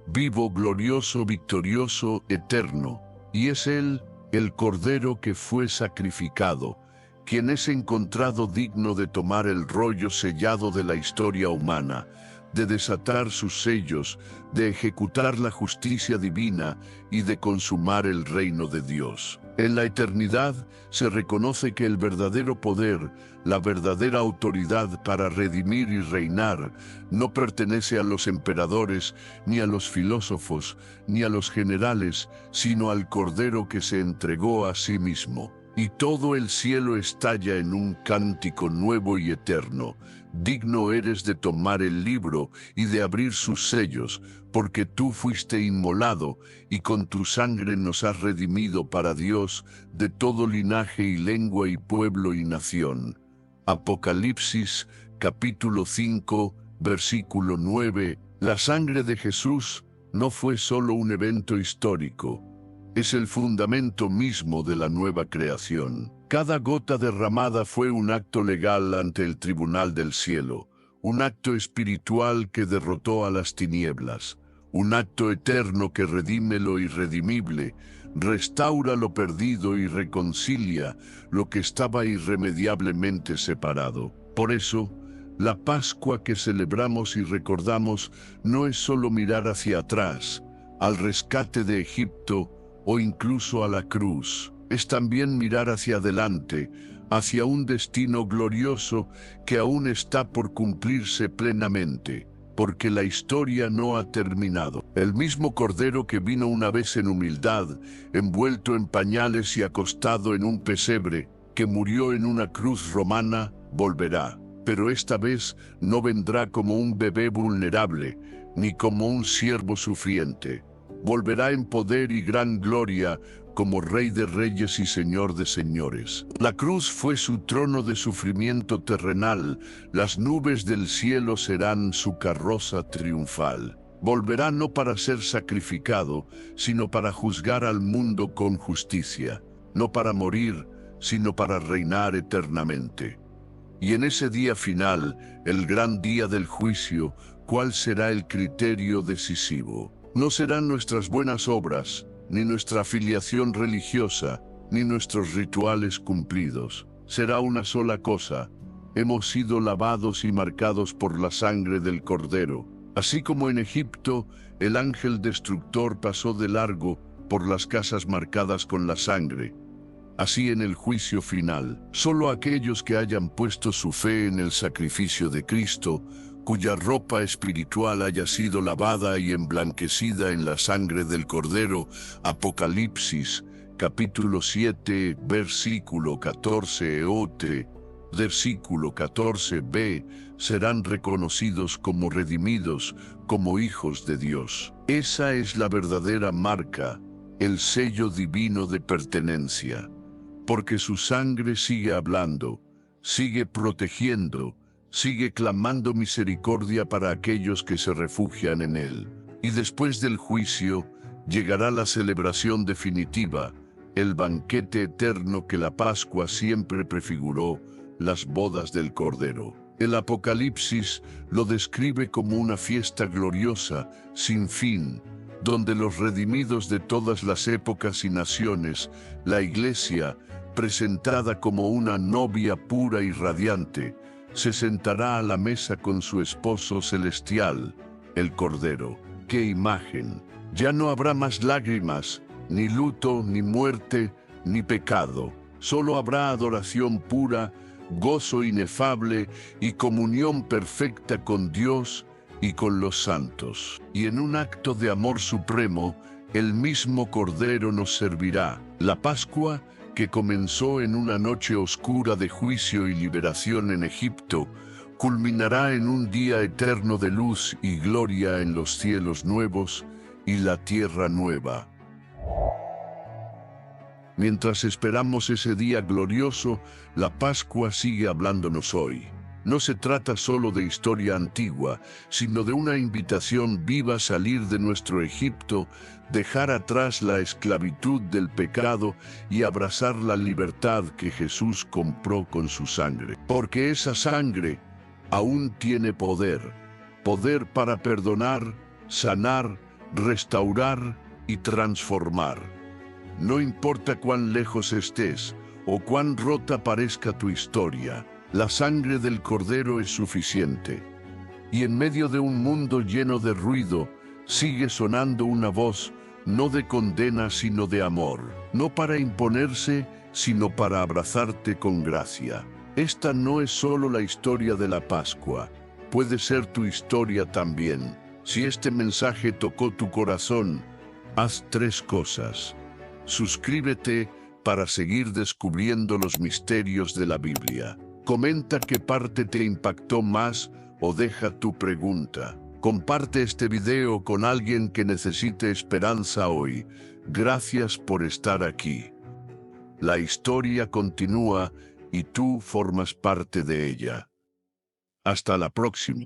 vivo, glorioso, victorioso, eterno, y es Él, el Cordero que fue sacrificado, quien es encontrado digno de tomar el rollo sellado de la historia humana, de desatar sus sellos, de ejecutar la justicia divina y de consumar el reino de Dios. En la eternidad se reconoce que el verdadero poder, la verdadera autoridad para redimir y reinar, no pertenece a los emperadores, ni a los filósofos, ni a los generales, sino al Cordero que se entregó a sí mismo. Y todo el cielo estalla en un cántico nuevo y eterno. Digno eres de tomar el libro y de abrir sus sellos, porque tú fuiste inmolado, y con tu sangre nos has redimido para Dios de todo linaje y lengua y pueblo y nación. Apocalipsis, capítulo 5, versículo 9. La sangre de Jesús no fue solo un evento histórico. Es el fundamento mismo de la nueva creación. Cada gota derramada fue un acto legal ante el tribunal del cielo, un acto espiritual que derrotó a las tinieblas, un acto eterno que redime lo irredimible, restaura lo perdido y reconcilia lo que estaba irremediablemente separado. Por eso, la Pascua que celebramos y recordamos no es solo mirar hacia atrás, al rescate de Egipto, o incluso a la cruz. Es también mirar hacia adelante, hacia un destino glorioso que aún está por cumplirse plenamente, porque la historia no ha terminado. El mismo Cordero que vino una vez en humildad, envuelto en pañales y acostado en un pesebre, que murió en una cruz romana, volverá. Pero esta vez no vendrá como un bebé vulnerable, ni como un siervo sufriente. Volverá en poder y gran gloria como Rey de Reyes y Señor de Señores. La cruz fue su trono de sufrimiento terrenal, las nubes del cielo serán su carroza triunfal. Volverá no para ser sacrificado, sino para juzgar al mundo con justicia, no para morir, sino para reinar eternamente. Y en ese día final, el gran día del juicio, ¿cuál será el criterio decisivo? No serán nuestras buenas obras, ni nuestra afiliación religiosa, ni nuestros rituales cumplidos. Será una sola cosa: hemos sido lavados y marcados por la sangre del Cordero. Así como en Egipto, el ángel destructor pasó de largo por las casas marcadas con la sangre. Así en el juicio final, solo aquellos que hayan puesto su fe en el sacrificio de Cristo, cuya ropa espiritual haya sido lavada y emblanquecida en la sangre del Cordero. Apocalipsis, capítulo 7, versículo 14-8, versículo 14b, serán reconocidos como redimidos, como hijos de Dios. Esa es la verdadera marca, el sello divino de pertenencia, porque su sangre sigue hablando, sigue protegiendo, sigue clamando misericordia para aquellos que se refugian en él. Y después del juicio, llegará la celebración definitiva, el banquete eterno que la Pascua siempre prefiguró, las bodas del Cordero. El Apocalipsis lo describe como una fiesta gloriosa, sin fin, donde los redimidos de todas las épocas y naciones, la Iglesia, presentada como una novia pura y radiante, se sentará a la mesa con su esposo celestial, el Cordero. ¡Qué imagen! Ya no habrá más lágrimas, ni luto, ni muerte, ni pecado. Solo habrá adoración pura, gozo inefable y comunión perfecta con Dios y con los santos. Y en un acto de amor supremo, el mismo Cordero nos servirá. La Pascua, que comenzó en una noche oscura de juicio y liberación en Egipto, culminará en un día eterno de luz y gloria en los cielos nuevos y la tierra nueva. Mientras esperamos ese día glorioso, la Pascua sigue hablándonos hoy. No se trata solo de historia antigua, sino de una invitación viva a salir de nuestro Egipto, dejar atrás la esclavitud del pecado y abrazar la libertad que Jesús compró con su sangre. Porque esa sangre aún tiene poder, poder para perdonar, sanar, restaurar y transformar. No importa cuán lejos estés o cuán rota parezca tu historia, la sangre del Cordero es suficiente. Y en medio de un mundo lleno de ruido, sigue sonando una voz, no de condena sino de amor, no para imponerse, sino para abrazarte con gracia. Esta no es solo la historia de la Pascua, puede ser tu historia también. Si este mensaje tocó tu corazón, haz 3 cosas. Suscríbete para seguir descubriendo los misterios de la Biblia. Comenta qué parte te impactó más o deja tu pregunta. Comparte este video con alguien que necesite esperanza hoy. Gracias por estar aquí. La historia continúa y tú formas parte de ella. Hasta la próxima.